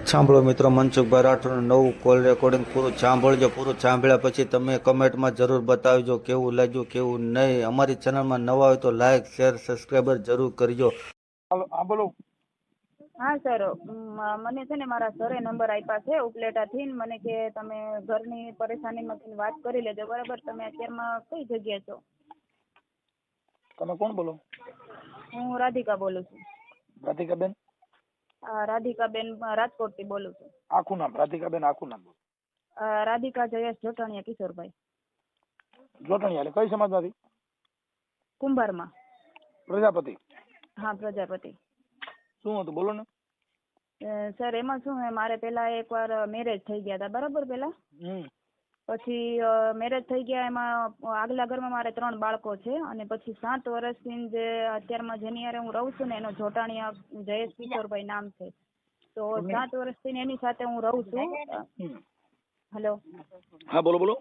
સાંભળો મિત્રો, મનસુખભાઈ રાઠોડનું નવું કોલ રેકોર્ડિંગ પૂરું સાંભળજો. પૂરું સાંભળ્યા પછી તમે કમેન્ટમાં જરૂર બતાવજો કેવું લાગ્યું કેવું નહીં. અમારી ચેનલમાં નવા હોય તો લાઈક શેર સબસ્ક્રાઈબર જરૂર કરજો. હાલો, હા બોલો. હા સર, મને છે ને મારા સરે નંબર આપ્યા છે ઉપલેટાથી. મને કે તમે ઘરની પરેશાનીમાંથી વાત કરી લેજો, બરાબર? તમે અત્યારમાં કઈ જગ્યાએ છો? તમે કોણ બોલો? હું રાધિકા બોલું છું. રાધિકાબેન? રાધિકાબેન રાજકોટથી બોલું છું. આખું નામ? રાધિકાબેન આખું નામ? રાધિકા જયેશ જોટાણીયા કિશોરભાઈ. જોટણીયા એટલે કઈ સમાજમાંથી? કુંભારમાં. પ્રજાપતિ? હા, પ્રજાપતિ. શું હતું બોલો ને. સર એમાં શું હે, મારે પેલા એકવાર મેરેજ થઈ ગયા હતા, બરાબર? પેલા પછી મેરેજ થઈ ગયા, એમાં આગલા ઘરમાં મારે 3 બાળકો છે, અને પછી 7 વર્ષથી જે અત્યારમાં જેની હારે હું રહું છું ને, એનો જોટાણીયા જયેશ કિશોરભાઈ નામ છે. તો 7 વર્ષથી એની સાથે હું રહું છું. હેલો. હા બોલો બોલો.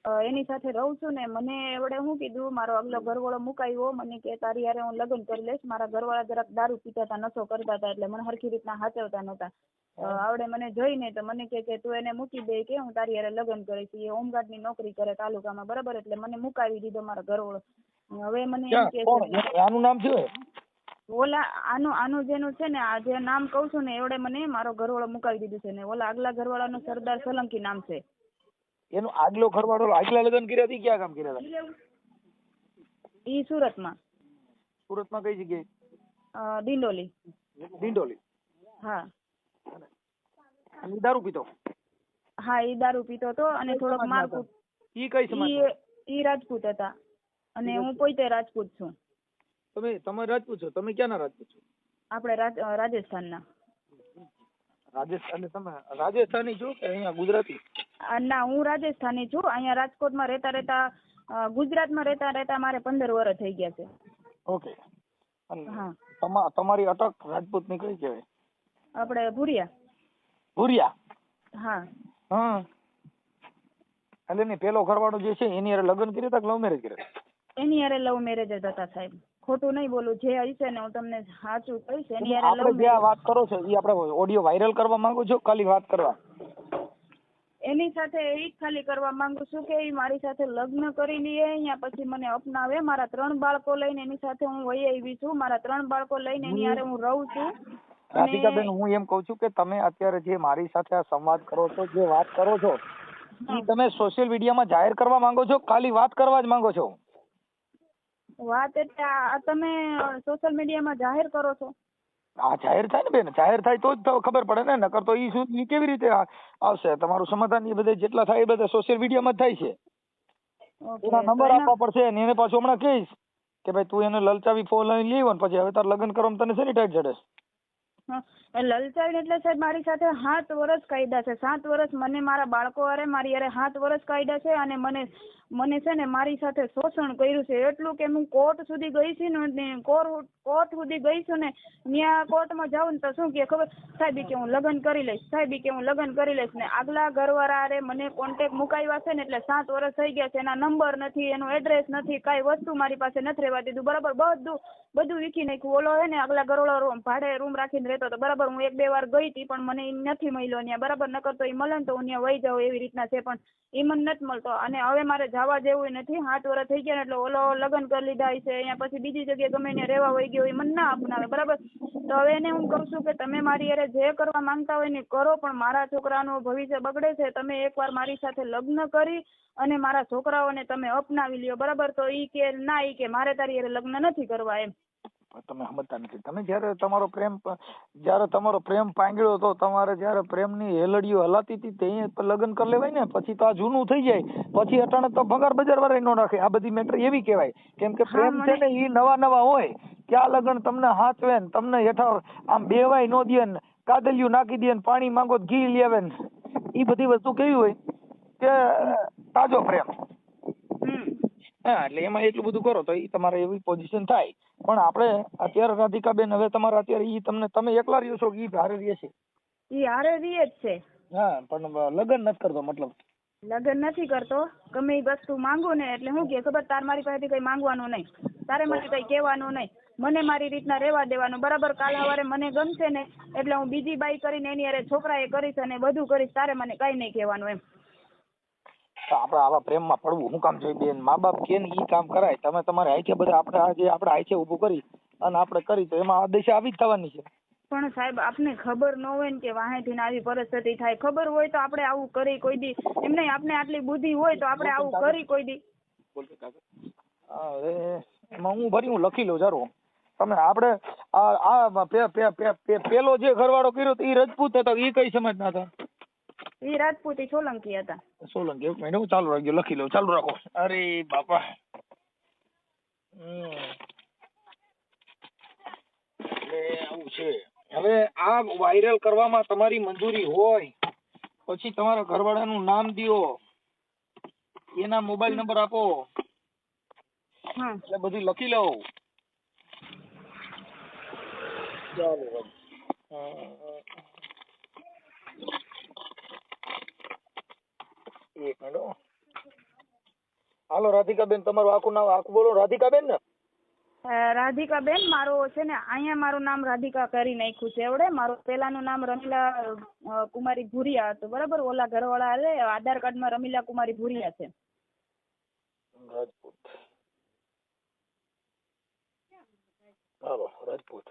એની સાથે રહું છું ને, મને એવડે શું કીધું, મારો આગલો ઘરવાળો મુકાયો, મને કે તારી હારે હું લગ્ન કરી લઈશ. મારા ઘરવાળા જરાક દારૂ પીતા હતા, નશો કરતા હતા, એટલે મને હરખી રીતના હાચવતા નહોતા. આવડે મને જોઈને તો મને કે તું એને મૂકી દે, કે હું તારી હારે લગ્ન કરીશ. એ હોમગાર્ડ ની નોકરી કરે તાલુકામાં, બરાબર? એટલે મને મુકાવી દીધો મારો ઘરવાળો. હવે મને એમ કે આનું નામ છે ઓલા આનું જેનું છે ને, આ જે નામ કઉ છું ને, એવડે મને મારો ઘરવાળો મુકાવી દીધું છે. ને ઓલા આગલા ઘરવાળાનું સરદાર સોલંકી નામ છે. એનું આગલો ઘરવાળો આગલા લગ્ન કર્યા હતી, ક્યાં કામ કર્યા હતા? ઈ સુરતમાં. સુરતમાં કઈ જગ્યાએ? ડિંડોલી. ડિંડોલી? હા. અને દારૂ પીતો? હા, ઈ દારૂ પીતો હતો અને થોડોક મારકૂટ. ઈ કઈ સમાજ? ઈ રાજપૂત હતા, અને હું પોતે રાજપૂત છું. તમે રાજપૂત છો? તમે ક્યાંના રાજપૂત છો? આપણે રાજસ્થાનના. રાજસ્થાન? તમે રાજસ્થાની છો કે અહીંયા ગુજરાતી? ના, હું રાજસ્થાની છું. અહીંયા રાજકોટમાં રહેતા ગુજરાતમાં રહેતા મારે 15 વર્ષ થઈ ગયા છે. ઓકે. હા. તમારી અટક રાજપૂત ની કઈ કહેવાય? આપણે ભુરિયા. ભુરિયા? હા. હા. એટલે ને પેલો ઘરવાળો જે છે એની હારે લગ્ન કર્યા હતા કે લવ મેરેજ કર્યા? એની હારે લવ મેરેજ જ હતા સાહેબ. ખોટું નહીં બોલું, જે હશે ને હું તમને સાચું કહીશ. એની હારે લવ મેરેજ. વાત કરો છો એ આપણે ઓડિયો વાયરલ કરવા માંગો છો ખાલી વાત કરવા? એની સાથે એ જ ખાલી કરવા માંગુ છું કે એ મારી સાથે લગ્ન કરી લઈએ, અહીંયા પછી મને અપનાવે. મારા 3 બાળકો લઈને એની સાથે હું વહી આવી છું. મારા 3 બાળકો લઈને એની હારે હું રહું છું. રાધિકાબેન, હું એમ કઉ છું કે તમે અત્યારે જે મારી સાથે આ સંવાદ કરો છો, જે વાત કરો છો, એ તમે સોશિયલ મીડિયામાં જાહેર કરવા માંગો છો ખાલી વાત કરવા જ માંગો છો? વાત એટલે તમે સોશિયલ મીડિયામાં જાહેર કરો છો? હા, જાહેર થાય ને બેન, જાહેર થાય તો જ ખબર પડે ને. નકર તો ઈ શું, ઈ કેવી રીતે આવશે? તમારું સમાધાન એ બધે જેટલા થાય એ બધા સોશિયલ મીડિયામાં જ થાય છે. એના નંબર આપવા પડશે ને એને પાછું હમણાં કહીશ કે ભાઈ તું એને લલચાવી ફોન લઈને લેવો ને પછી હવે તાર લગ્ન કરો તને શેની ટાઈટ ચડે? લલચાવી એટલે સાહેબ મારી સાથે 7 વર્ષ કાયદા છે. 7 વર્ષ મને મારા બાળકો હારે મારી હારે 7 વર્ષ કાયદા છે, અને મને છે ને મારી સાથે શોષણ કર્યું છે. એટલું કે હું કોર્ટ સુધી ગઈ છું ને, કોર્ટ સુધી ગઈ છું ને, ત્યાં કોર્ટમાં જાઉં ને તો શું કે ખબર સાહેબ કે હું લગ્ન કરી લઈશ, સાહેબ કે હું લગ્ન કરી લઈશ. ને આગલા ઘરવાળા હારે મને કોન્ટેક્ટ મુકાવ્યા છે ને, એટલે 7 વર્ષ થઈ ગયા છે. એના નંબર નથી, એનું એડ્રેસ નથી, કાંઈ વસ્તુ મારી પાસે નથી રહેવા દીધું, બરાબર? બધું વીખી નાખ્યું. ઓલો હે ને આગલા ઘરવાળો ભાડે રૂમ રાખીને રહેતો હતો, બરાબર? હું 1-2 વાર ગઈ હતી પણ મને નથી મળ્યો ત્યાં, બરાબર? નકર તો એ મળે ને તો હું ત્યાં વહી જાઉં એવી રીતના છે, પણ એ મને નથી મળતો. અને હવે મારે જવા જેવું નથી. 7 વર્ષ થઈ ગયા ને, એટલે ઓલો લગ્ન કરી લીધા છે, અહીંયા પછી બીજી જગ્યાએ ગમે એને રહેવા વહી ગયો, એ મને ના અપનાવે, બરાબર? તો હવે એને હું કહું છું કે તમે મારી હારે જે કરવા માંગતા હોય ને કરો, પણ મારા છોકરાનું ભવિષ્ય બગડે છે. તમે એકવાર મારી સાથે લગ્ન કરી અને મારા છોકરાઓને તમે અપનાવી લ્યો, બરાબર? તો ઈ કે ના, ઈ કે મારે તારી હારે લગ્ન નથી કરવા એમ. તમે સમજતા નથી. તમે જયારે તમારો પ્રેમ પાંગળ્યો હતો, તમારે જયારે પ્રેમની હેલડીઓ હલાતી હતી તે લગ્ન કરી લેવાય ને. પછી તો આ જૂનું થઈ જાય, પછી અટાણે તો ભંગાર બજાર વાળા નો રાખે. આ બધી મેટર એવી કહેવાય, કેમ કે પ્રેમ છે ને એ નવા હોય. ક્યાં લગ્ન તમને હાચવે ને તમને હેઠળ આમ બેવાય નો દે ને, કાદલિયું નાખી દે ને, પાણી માંગો ઘી લેવે ને, એ બધી વસ્તુ કેવી હોય કે તાજો પ્રેમ. હા, એટલે એમાં એટલું બધું કરો તો એ તમારે એવી પોઝિશન થાય. પણ આપણે અત્યારે રાધિકાબેન, હવે તમારે અત્યારે ઈ તમે એકલા રહ્યો છો કે ઈ હારે રહે છે? ઈ હારે રહે જ છે. હા, પણ લગ્ન નથી કરતો? મતલબ લગ્ન નથી કરતો. ગમે એ વસ્તુ માંગુ ને એટલે શું કે ખબર, તાર મારી પાસેથી કઈ માંગવાનું નહીં, તારે મને કઈ કહેવાનું નહીં. મને મારી રીતના રહેવા દેવાનું, બરાબર? કાલ સવારે મને ગમશે ને એટલે હું બીજી બાઈ કરીને એની હારે છોકરાએ કરીશ અને બધું કરીશ, તારે મને કઈ નહીં કહેવાનું એમ. તો આપણે આવા પ્રેમમાં પડવું શું કામ જોઈએ બેન? મા બાપ કે ને ઈ કામ કરાય. તમે તમારે આઈથે બધા આપણે આજે આપણે આઈથે ઊભું કરી અને આપણે કરી તો એમાં આ દિશા આવી જ થવાની છે. પણ સાહેબ આપને ખબર ન હોય ને કે વાહેથી આવી પરિસ્થિતિ થાય, ખબર હોય તો આપણે આવું કરી કોઈ દી એમ નહીં, આપણે આટલી બુદ્ધિ હોય તો આપણે આવું કરી કોઈ દી. હવે એમાં હું ભરી હું લખી લઉં જરો. તમે આપણે પેલો જે ઘરવાળો કર્યો તો એ રજપૂત હતો, એ કઈ સમાજના હતા? એ રાજપૂતી સોલંકી હતા. સોલંકી. એક મિનિટ હું ચાલુ રાખજો, લખી લઉં. ચાલુ રાખો. અરે બાપા. એટલે આવું છે. હવે આ વાયરલ કરવામાં તમારી મંજૂરી હોય પછી તમારા ઘરવાળાનું નામ દ્યો, એના મોબાઈલ નંબર આપો, એટલે બધું લખી લઉં. ચાલો. એક મિનિટ. હાલો રાધિકાબેન, તમારું આખું નામ આખું બોલો. રાધિકાબેન ને? રાધિકાબેન. મારો છે ને અહીંયા મારું નામ રાધિકા કરી નાખ્યું છે એવડે. મારું પેલાનું નામ રમીલા કુમારી ભુરિયા હતું, બરાબર? ઓલા ઘરવાળા આધાર કાર્ડમાં રમીલા કુમારી ભુરિયા છે. રાજપૂત. હાલો રાજપૂત.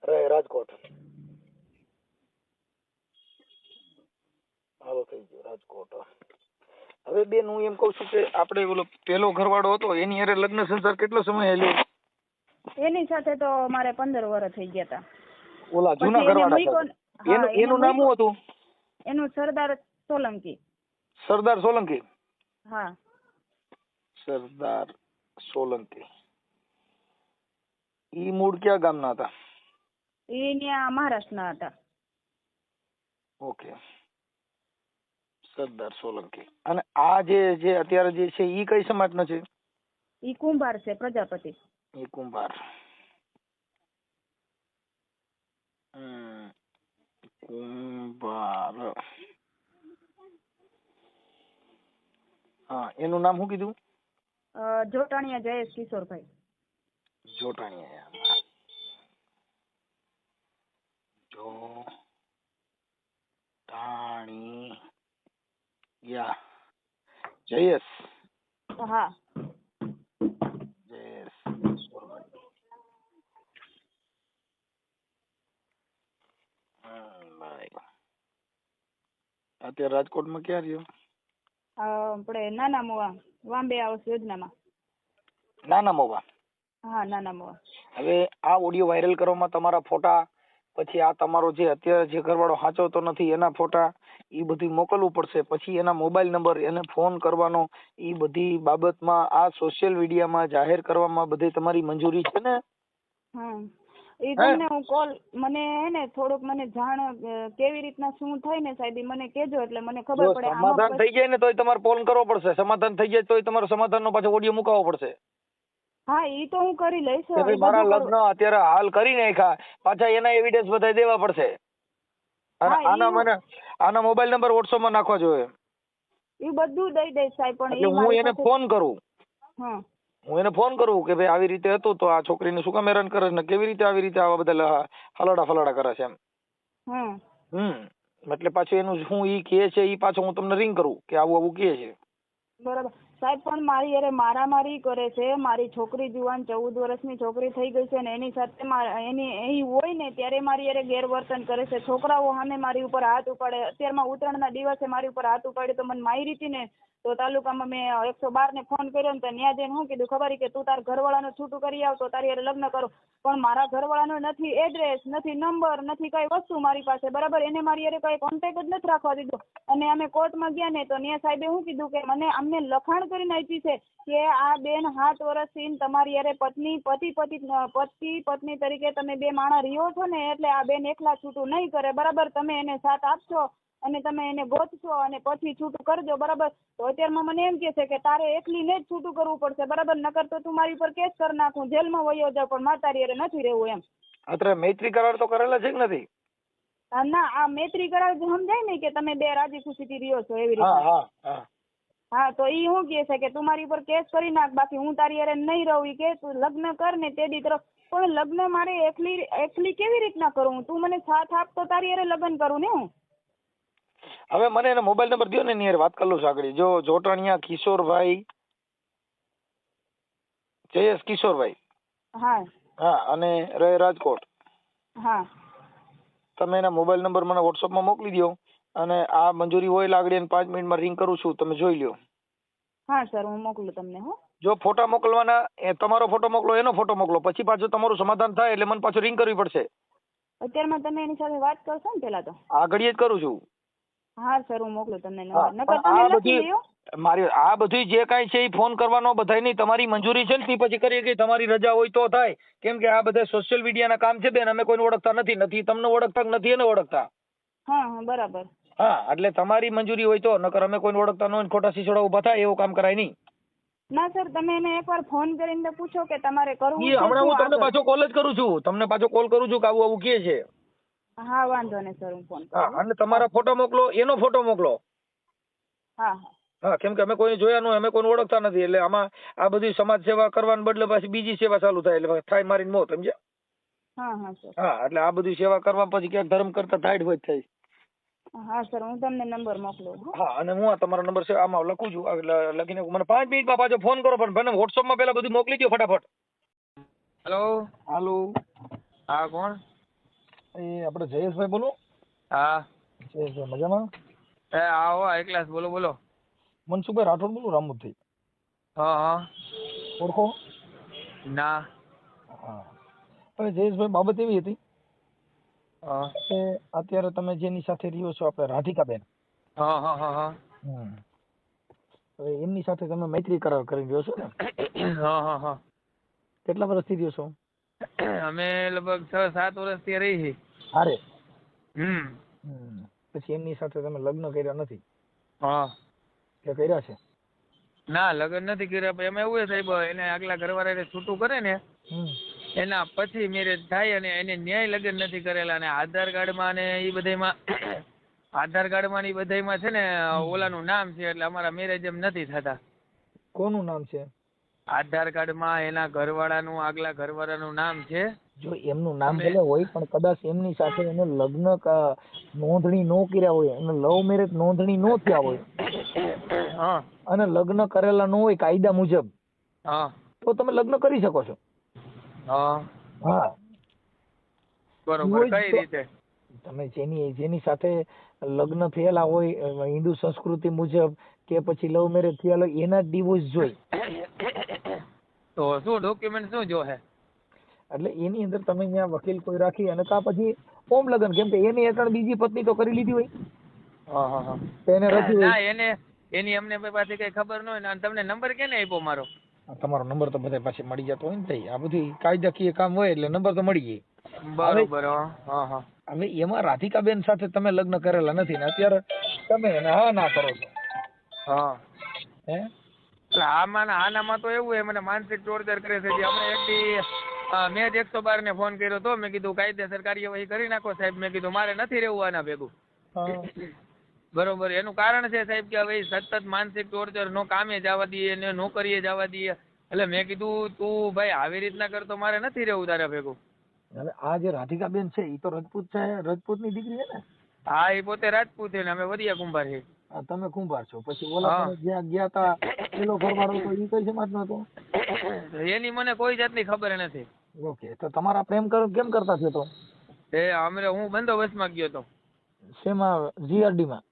રાજકોટ. હાલો થઈ ગયો રાજકોટ. હવે બેન હું એમ કઉ છું કે આપણે ઓલો પેલો ઘરવાળો હતો એની હારે લગ્ન સંસાર કેટલો સમય હાલ્યો? એની સાથે તો મારે 15 વર્ષ થઈ ગયા હતા. ઓલા જૂના ઘરવાળા એનું નામ શું હતું? એનું સરદાર સોલંકી. સરદાર સોલંકી? હા, સરદાર સોલંકી. ઈ મૂળ ક્યાં ગામના હતા? એ ત્યાં મહારાષ્ટ્રના હતા. ઓકે, સરદાર સોલંકી. અને આ જે અત્યારે જે છે ઈ કઈ સમાજનો છે? ઈ કુંભાર છે, પ્રજાપતિ. ઈ કુંભાર. કુંભાર. હા, એનું નામ શું કીધું? જોટાણીયા જયેશ કિશોરભાઈ. જોટાણીયા. જોટાણીયા જયેશ. હા, જયેશ. અત્યારે રાજકોટમાં ક્યાં રહ્યો? આપણે નાના મોવા વાંબે આવાસ યોજનામાં. નાના મોવા? હા, નાના મોવા. હવે આ ઓડિયો વાયરલ કરવામાં તમારા ફોટા, પછી આ તમારો જે અત્યારે જે ઘરવાળો સાચવતો નથી એના ફોટા, એ બધું મોકલવું પડશે. પછી એના મોબાઈલ નંબર, એને ફોન કરવાનો, એ બધી બાબતમાં આ સોશિયલ મીડિયામાં જાહેર કરવામાં બધી તમારી મંજૂરી છે ને? એ તમને હું કોલ મને હે ને થોડુંક મને જાણ કેવી રીતના શું થાય ને સાહેબ મને કહેજો એટલે મને ખબર પડે. સમાધાન થઈ જાય ને તોય તમારે ફોન કરવો પડશે. સમાધાન થઈ જાય તોય તમારો સમાધાનનો પાછો ઓડિયો મુકાવવો પડશે. હા, ઈ તો હું કરી લઈશ. મારા લગ્ન અત્યારે હાલ કરી નાખ્યા, પાછા એના એવિડન્સ બધા દેવા પડશે. અને આના મોબાઈલ નંબર WhatsApp માં નાખવા જોઈએ. એ બધું દઈ દઈશ સાહેબ. પણ હું એને ફોન કરું. હા, હું એને ફોન કરું કે ભાઈ આવી રીતે હતું તો આ છોકરીને શું કામ હેરાન કરે ને કેવી રીતે આવી રીતે આવા બધા ફલાડા કરે છે એમ. એટલે પાછું એનું શું ઈ કહે છે ઈ પાછો હું તમને રિંગ કરું કે આવું આવું કહે છે. બરાબર સાહેબ. પણ મારી અરે મારામારી કરે છે. મારી છોકરી જુવાન 14 વર્ષની છોકરી થઈ ગઈ છે ને એની સાથે એની હોય ને ત્યારે મારી અરે ગેરવર્તન કરે છે. છોકરાઓ સામે મારી ઉપર હાથ ઉપાડે. અત્યારમાં ઉત્તરાયણના દિવસે મારી ઉપર હાથ ઉપાડ્યો તો મને મારી હતી ને તો તાલુકામાં મેં 112 ને ફોન કર્યો ને તો ત્યાં જઈને શું કીધું ખબર કે તું તાર ઘરવાળાને છૂટું કરી આવ તો તારી હારે લગ્ન કરો. પણ મારા ઘરવાળાનો નથી એડ્રેસ, નથી નંબર, નથી કઈ વસ્તુ મારી પાસે, બરાબર? એને મારી હારે કઈ કોન્ટેક્ટ જ નથી રાખવા દીધો. અને અમે કોર્ટમાં ગયા ને તો ત્યાં સાહેબે શું કીધું કે મને અમને લખાણ કરીને આપી છે કે આ બેન 7 વર્ષથી તમારી હારે પતિ પત્ની તરીકે તમે બે માણસ રહ્યો છો ને એટલે આ બેન એકલા છૂટું નહીં કરે, બરાબર? તમે એને સાથ આપશો અને તમે એને ગોતશો અને પછી છૂટું કરજો, બરાબર? તો અત્યારમાં મને એમ કે છે કે તારે એકલીને જ છૂટું કરવું પડશે, બરાબર? નકર તો તું મારી ઉપર કેસ કરી નાખું, જેલમાં વયો જાવ, પણ મારે તારી હારે નથી રહેવું એમ. અત્યારે મૈત્રી કરાર તો કરેલા છે કે નથી? ના, આ મૈત્રી કરાર સમજાય ને કે તમે બે રાજી ખુશીથી રહ્યો છો એવી રીતે. હા, તો ઈ શું કહે છે કે તું મારી ઉપર કેસ કરી નાખ, બાકી હું તારી હારે નહીં રહું. ઈ કે તું લગ્ન કર ને તે દી તરફ પણ લગ્ન મારે એકલી કેવી રીતના કરું? તું મને સાથ આપ તો તારી હારે લગ્ન કરું ને હું. હવે મને એનો મોબાઈલ નંબર દો ને એની હારે વાત કરી લઉં છું આગળ. જો જોટાણીયા કિશોરભાઈ, જયેશ કિશોરભાઈ. હા હા, અને રહે રાજકોટ. હા તમે એના મોબાઈલ નંબર મને વોટ્સઅપમાં મોકલી દો અને આ મંજૂરી હોય એટલે આગળ 5 મિનિટમાં રિંગ કરું છું, તમે જોઈ લ્યો. હા સર, હું મોકલું તમને. હો, જો ફોટા મોકલવાના, એ તમારો ફોટો મોકલો, એનો ફોટો મોકલો, પછી પાછું તમારું સમાધાન થાય એટલે મને પાછું રિંગ કરવી પડશે. અત્યારમાં તમે એની સાથે વાત કરશો ને પેલા તો? આ ઘડીએ જ કરું છું. હા સર, હું મોકલું તમને હા, નંબર. નકર પણ તમે લખી લ્યો. મારી આ બધું જે કાંઈ છે એ ફોન કરવાનો બધાય નહીં, તમારી મંજૂરી છે ને તે પછી કરીએ કે તમારી રજા હોય તો થાય. કેમ કે આ બધા સોશિયલ મીડિયાના કામ છે બેન, અમે કોઈને ઓળખતા નથી તમને ઓળખતા નથી એને ઓળખતા. હા હા બરાબર. હા, એટલે તમારી મંજૂરી હોય તો, નકર અમે કોઈને ઓળખતા ન હોય ને ખોટા સિસોડા ઉભા થાય એવું કામ કરાય નહીં. ના સર, તમે એને એકવાર ફોન કરીને પૂછો કે તમારે કરવું છે હમણાં હું શું તમને આગળ. પાછો કોલ જ કરું છું, તમને પાછો કોલ કરું છું કે આવું આવું કહે છે. હા વાંધો નહીં સર, હું ફોન હા, કરું. અને તમારા ફોટો મોકલો, એનો ફોટો મોકલો. હા હા હા, કેમ કે અમે કોઈને જોયા ન હોય, અમે કોઈને ઓળખતા નથી, એટલે આમાં આ બધી સમાજ સેવા કરવાને બદલે પાછી બીજી સેવા ચાલુ થાય, એટલે થાય મારીને મોત, સમજ્યા? હા હા સર. હા, એટલે આ બધી સેવા કરવા પછી ક્યાંક ધર્મ કરતા થાય હોય થાય. હા સર, હું તમને નંબર મોકલું. હો. હા, અને હું આ તમારો નંબર છે આમાં લખું છું, એટલે લખીને મને 5 મિનિટમાં પાછો ફોન કરો, પણ મને વોટ્સઅપમાં પેલા બધું મોકલી દો ફટાફટ. હેલો. હાલો, હા કોણ? એ આપણે જયેશભાઈ બોલો? હા. જયેશભાઈ મજામાં? આવો હાઈ ક્લાસ, બોલો બોલો. મનસુખભાઈ રાઠોડ બોલું, રામુદથી. હા હા. ઓળખો? ના. હા, હવે જયેશભાઈ બાબત એવી હતી હા કે અત્યારે તમે જેની સાથે રહ્યો છો આપણે રાધિકાબેન. હા હા હા હા. હવે એમની સાથે તમે મૈત્રી કરાર કરી રહ્યો છો ને? હા હા હા. કેટલા વર્ષથી રહ્યો છો? અમે લગભગ 6-7 વર્ષથી રહી છીએ. હારે. હમ. પછી એમની સાથે તમે લગ્ન કર્યા નથી હા. કે કર્યા છે? ના, લગ્ન નથી કર્યા. પણ એમાં એવું છે સાહેબ, એને આગલા ઘરવાળા છૂટું કરે ને એના પછી મેરેજ થાય, અને એને ન્યાય લગ્ન નથી કરેલા, અને આધાર કાર્ડમાં ને એ બધામાં આધાર કાર્ડમાં ને એ બધામાં છે ને ઓલાનું નામ છે, એટલે અમારા મેરેજ એમ નથી થતા. કોનું નામ છે? આધાર કાર્ડમાં એના ઘરવાળાનું, આગલા ઘરવાળાનું નામ છે. જો એમનું નામ ભલે હોય, પણ કદાચ એમની સાથે એને લગ્ન નોંધણી ન કર્યા હોય, એને લવ મેરેજ નોંધણી ન થયા હોય હા અને લગ્ન કરેલા ન હોય કાયદા મુજબ, હા તો તમે લગ્ન કરી શકો છો. હા. હા, બરોબર. કઈ રીતે? તમે જેની સાથે લગ્ન થયેલા હોય હિન્દુ સંસ્કૃતિ મુજબ કે પછી લવ મેરેજ થયેલા હોય, એના ડિવોર્સ જોઈ. તો શું ડોક્યુમેન્ટ શું જોહે? એટલે એની અંદર તમે ત્યાં વકીલ કોઈ રાખી અને કા પછી ઓમ લગ્ન, કેમ કે એની હેઠળ બીજી પત્ની તો કરી લીધી હોય. હા હા હા. તો એને રજી હોય. ના, એની અમને પાછી કઈ ખબર ન હોય ને. તમને નંબર કેને આપ્યો મારો? તમારો નંબર તો બધા પાસે મળી જતો હોય ને તઈ. આ બધી કાયદાકીય કામ હોય એટલે નંબર તો મળી જાય. બરોબર. હા હા. હવે એમાં રાધિકાબેન સાથે તમે લગ્ન કરેલા નથી ને અત્યારે તમે એને હા ના કરો છો. હા. હે? એટલે આનામાં તો એવું છે, મને માનસિક ટોર્ચર કરે છે. હમણાં એક દી મેં જ 112 ને ફોન કર્યો હતો. મેં કીધું કાયદેસર કાર્યવાહી કરી નાખો સાહેબ. મેં કીધું મારે નથી રહેવું આના ભેગું. બરોબર. એનું કારણ છે સાહેબ કે હવે સતત માનસિક ટોર્ચર, નો કામે જવા દઈએ ને નોકરીએ જવા દઈએ. એટલે મેં કીધું તું ભાઈ આવી રીતના કરતો મારે નથી રહેવું તારા ભેગું. હવે આ જે રાધિકાબેન છે એ તો રજપૂત છે, રજપૂતની દીકરી છે ને? હા, એ પોતે રાજપૂત છે ને અમે વડિયા કુંભાર છીએ. તમે કુંભાર છો. પછી ઓલા પણ જ્યાં ગયા તા પેલો ઘરવાળો તો એ કઈ સમાજનો હતો? એની મને કોઈ જાતની ખબર નથી. ઓકે, તો તમારા પ્રેમ કેમ કરતા થયો તો? હું બંદોબસ્તમાં ગયો હતો. શેમાં? જીઆરડી માં?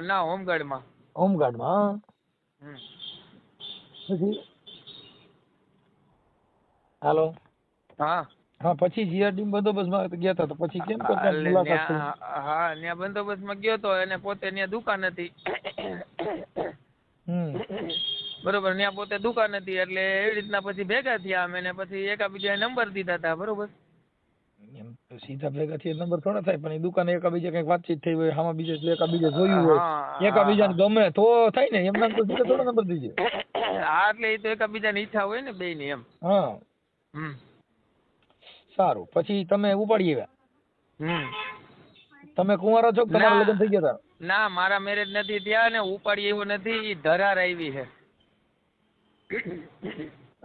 ના, હોમગાર્ડમાં. હોમગાર્ડમાં? પછી હાલો. હા. હા, પછી જીઆરડી બંદોબસ્તમાં ગયા હતા તો પછી કેમ કરતા મુલાકાત થઈ? હા, ત્યાં બંદોબસ્તમાં ગયો હતો અને પોતે ત્યાં દુકાન હતી. બરોબર. ત્યાં પોતે દુકાન હતી એટલે એવી રીતના પછી ભેગા થયા અમે, ને પછી એકાબીજા નંબર દીધા હતા. બરોબર. એમ સીધા ભેગા થયા નંબર થોડા થાય, પણ એ દુકાને એકાબીજા કઈક વાતચીત થઈ હોય, આમાં બીજા એકાબીજા જોયું હોય, એકાબીજાને ગમે તો થાય ને, એમના તો સીધા થોડા નંબર દીજે. હા, એટલે એ તો એકાબીજાની ઈચ્છા હોય ને બેયની એમ. હા. સારું. પછી તમે ઉપાડી આવ્યા? તમે કુંવારા છો કે તમારા લગ્ન થઈ ગયા હતા? ના, મારા મેરેજ નથી થયા ને ઉપાડી એવું નથી. ધરાર આવી છે.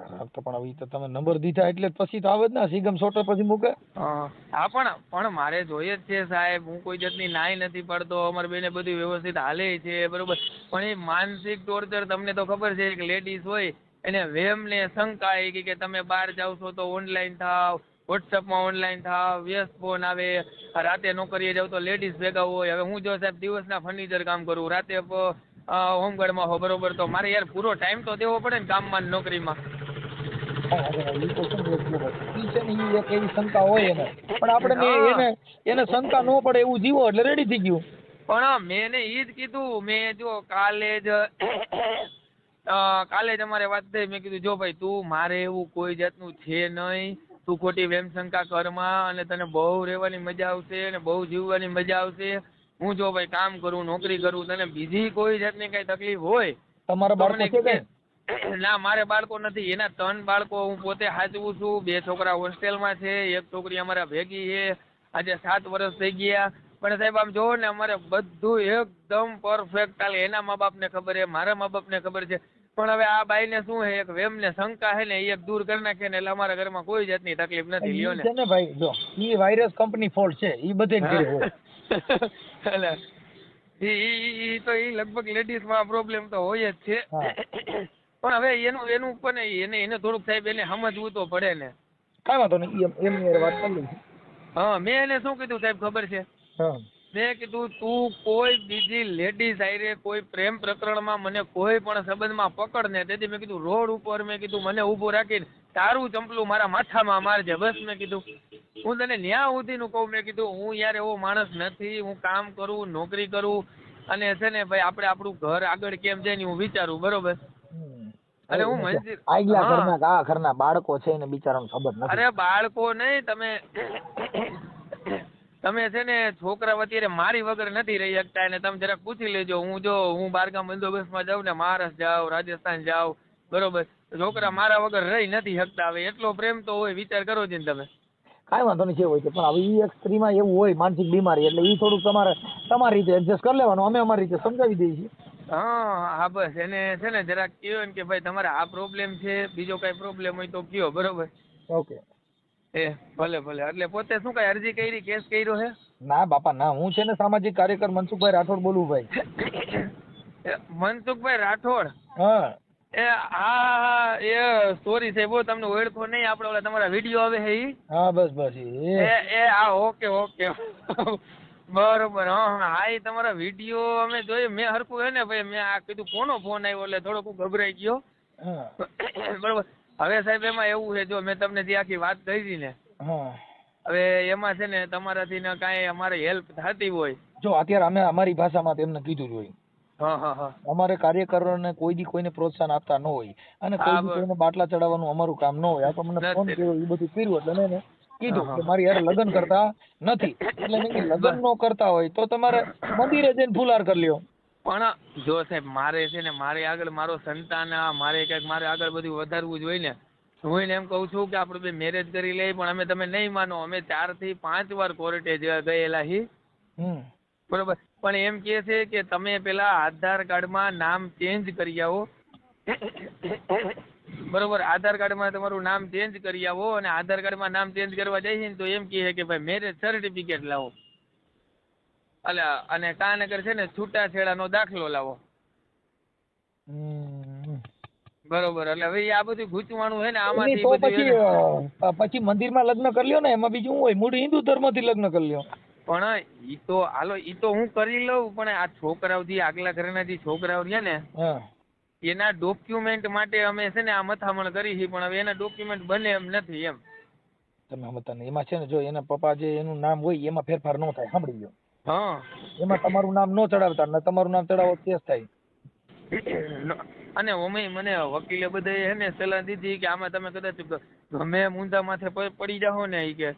હા, તો પણ હવે ઈ તો તમે નંબર દીધા એટલે પછી તો આવે જ ને, સિગમ સોટર પછી મૂકે. હા પણ મારે જોઈએ જ છે સાહેબ, હું કોઈ જાતની નાય નથી પડતો, અમારે બેને બધું વ્યવસ્થિત હાલે છે બરોબર, પણ એ માનસિક ટોર્ચર તમને તો ખબર છે કે લેડીઝ હોય એને વેમ ને શંકા એ કે તમે બહાર જાવ છો તો ઓનલાઈન થાવ, વોટ્સઅપમાં ઓનલાઈન થાવ, વ્યસ્ત ફોન આવે, રાતે નોકરીએ જાવ તો લેડીઝ ભેગા હોય. હવે હું જો સાહેબ દિવસના ફર્નિચર કામ કરું, રાતે હોમગાર્ડમાં હો બરોબર, તો મારે યાર પૂરો ટાઈમ તો દેવો પડે ને કામમાં ને નોકરીમાં. ઈ તો છે ને, ઈ છે ને, ઈ એક એવી શંકા હોય એને, પણ આપણે હા એને શંકા ન પડે એવું જીવો એટલે રેડી થઈ ગયું. પણ મેં ઈ જ કીધું, મેં જો કાલે જ અમારે વાત થઈ, મેં કીધું જો ભાઈ તું મારે એવું કોઈ જાતનું છે નહીં, તું ખોટી વેમ શંકા કરમાં અને તને બહુ રહેવાની મજા આવશે અને બહુ જીવવાની મજા આવશે. હું જો ભાઈ કામ કરું, નોકરી કરું, તને બીજી કોઈ જાતની કઈ તકલીફ હોય તમારા તો બાળકો મને છે કે. કઈ? ના મારે બાળકો નથી, એના 3 બાળકો હું પોતે સાચવું છું, 2 છોકરા હોસ્ટેલમાં છે, 1 છોકરી અમારા ભેગી છે, આજે 7 વર્ષ થઈ ગયા. પણ સાહેબ આમ જોવો ને, અમારે બધું એકદમ પરફેક્ટ ચાલે. એના મા બાપને ખબર છે, મારા મા બાપને ખબર છે, પણ હવે આ બાઈને શું છે, એક વેમ ને શંકા છે ને, એ એક દૂર કરી નાખે ને એટલે અમારા ઘરમાં કોઈ જાતની તકલીફ નથી. લ્યો ઈ ને છે ને ભાઈ, જો ઈ વાયરસ કંપની ફોલ્ટ છે, ઈ બધે જ ઘરે હોય. એટલે ઈ તો ઈ લગભગ લેડીઝ માં પ્રોબ્લેમ તો હોય જ છે. પણ હવે એનું પણ એને થોડુંક સાહેબ એને સમજવું તો પડે ને. કાંઈ વાંધો નહીં, એમની હારે વાત કરી લઈશું. હા, મેં એને શું કીધું સાહેબ ખબર છે, હા, મેં કીધું તું કોઈ બીજી લેડીઝ આયરે કોઈ પ્રેમ પ્રકરણમાં મને કોઈ પણ સંબંધમાં પકડ ને, તેથી મેં કીધું રોડ ઉપર મેં કીધું મને ઊભો રાખીને તારું ચંપલું મારા માથામાં મારજે, બસ મેં કીધું. હું તને ન્યા સુધીનું કહું, મેં કીધું હું યાર એવો માણસ નથી, હું કામ કરું, નોકરી કરું, અને છે ને ભાઈ આપણે આપણું ઘર આગળ કેમ જાય ને હું વિચારું બરોબર. અને હું મંદિર, આગલા હા ઘરના આ ઘરના બાળકો છે એને બિચારાને ખબર નથી. અરે બાળકો નહીં, તમે છે ને છોકરા અત્યારે મારી વગર નથી રહી શકતા, અને તમે જરાક પૂછી લેજો, હું બારગામ બંદોબસ્તમાં જાઉં ને, મહારાષ્ટ્ર જાઉં, રાજસ્થાન જાઉં બરોબર, છોકરા મારા વગર રહી નથી શકતા. હવે એટલો પ્રેમ તો હોય, વિચાર કરો છો ને તમે. કાંઈ વાંધો નહીં, છે હોય છે, પણ હવે ઈ એક સ્ત્રીમાં એવું હોય માનસિક બીમારી, એટલે ઈ થોડુંક તમારી રીતે એડજસ્ટ કરી લેવાનું, અમે અમારી રીતે સમજાવી દઈએ છીએ. હા બસ એને છે ને જરાક કહ્યો ને કે ભાઈ તમારે આ પ્રોબ્લેમ છે, બીજો કઈ પ્રોબ્લેમ હોય તો કયો બરોબર. ઓકે. ભલે એટલે પોતે શું કઈ અરજી કરી, કેસ કર્યો છે? ના બાપા ના, હું છે ને સામાજિક કાર્યકર મનસુખભાઈ રાઠોડ બોલું ભાઈ. મનસુખભાઈ રાઠોડ? હા. હા એ સોરી સાહેબ, તમને ઓળખો નહીં, આપણે ઓલા તમારા વિડીયો આવે છે ઈ? હા બસ ઓકે બરોબર. હા એ તમારા વિડીયો અમે જોયું, મેં હરખું હે ને ભાઈ, મેં આ કીધું કોનો ફોન આવ્યો એટલે થોડોક હું ગભરાઈ ગયો. બરોબર. હવે સાહેબ એમાં એવું છે, જો મેં તમને જે આખી વાત કહી હતી ને, હવે એમાં છે ને તમારાથી ને કાંઈ અમારે હેલ્પ થતી હોય, જો અત્યારે અમે અમારી ભાષામાં તેમને કીધું જ હોય, અમારે કાર્યકરોને કોઈ દી કોઈને પ્રોત્સાહન આપતા ન હોય, અને કોઈ દી કોઈને બાટલા ચડાવવાનું અમારું કામ ન હોય. આ તો મને ફોન કર્યો, એ બધું કર્યું એટલે મેં કીધું કે મારી યાર લગ્ન કરતા નથી, એટલે મેં લગ્ન ન કરતા હોય તો તમારે મંદિરે જઈને ફુલાર કરી લ્યો. પણ જો સાહેબ મારે છે ને, મારે આગળ મારો સંતાન, મારે કંઈક મારે આગળ બધું વધારવું જ હોય ને, હું એને એમ કહું છું કે આપણે બે મેરેજ કરી લઈએ. પણ તમે નહીં માનો, અમે 4 થી 5 વાર કોર્ટે ગયેલા છીએ બરોબર, પણ એમ કે છે કે તમે પેલા આધાર કાર્ડમાં નામ ચેન્જ કરી આવો બરોબર, આધાર કાર્ડમાં તમારું નામ ચેન્જ કરી આવો, અને આધાર કાર્ડમાં નામ ચેન્જ કરવા જાય છે ને તો એમ કહે કે ભાઈ મેરેજ સર્ટિફિકેટ લાવો, અને કાનગર છે ને છૂટાછેડાનો દાખલો લાવો બરોબર. એટલે હવે આ બધું ગૂંચવાણું છે ને આમાંથી પછી મંદિરમાં લગ્ન કરી લ્યો ને, એમાં બીજું શું હોય, મૂળ હિન્દુ ધર્મથી લગ્ન કરી લ્યો. પણ ઈ તો હું કરી લઉં, પણ આ છોકરાઓ જે આગલા ઘરના જે છોકરાઓ છે ને, એના ડોક્યુમેન્ટ માટે અમે છે ને આ મથામણ કરી છે, પણ હવે એના ડોક્યુમેન્ટ બને એમ નથી એમ. તમે સમજતા એમાં છે ને, જો એના પપ્પા જે એનું નામ હોય એમાં ફેરફાર ન થાય, સાંભળી ગયો. એમાં તમારું નામ ન ચડાવતા, ને તમારું નામ ચડાવો કેસ થાય. અને મને વકીલે બધે હે ને સલાહ દીધી કે આમાં તમે કદાચ ગમે મૂંઝા માથે પડી જાઓ ને, ઈ કે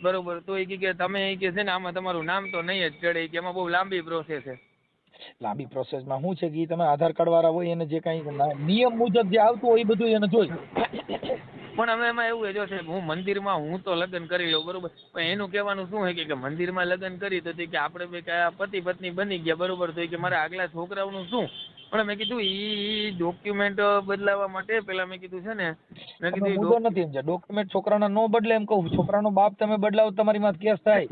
બરોબર, તો એ કે તમે એ કે છે ને આમાં તમારું નામ તો નહીં જ ચડે, કે એમાં બહુ લાંબી પ્રોસેસ છે. લાંબી પ્રોસેસમાં શું છે કે તમે આધાર કાર્ડ વાળા હોય એને જે કઈ નિયમ મુજબ જે આવતું હોય એ બધું એને જોઈ. પણ હવે એમાં એવું છે, જો સાહેબ હું મંદિરમાં હું તો લગ્ન કરી લઉં બરોબર, પણ એનું કહેવાનું શું છે કે મંદિરમાં લગ્ન કરી તો કે આપણે બે કયા પતિ પત્ની બની ગયા બરોબર, તો કે મારા આગલા છોકરાઓનું શું, પણ મેં કીધું ઈ ડોક્યુમેન્ટ બદલાવવા માટે પેલા મેં કીધું છે ને મેં તમે કીધું મુદ્દો નથી સમજ્યા. ડોક્યુમેન્ટ છોકરાના નો બદલે એમ કહું. છોકરાનો બાપ તમે બદલાવો તો તમારી માં કેસ થાય.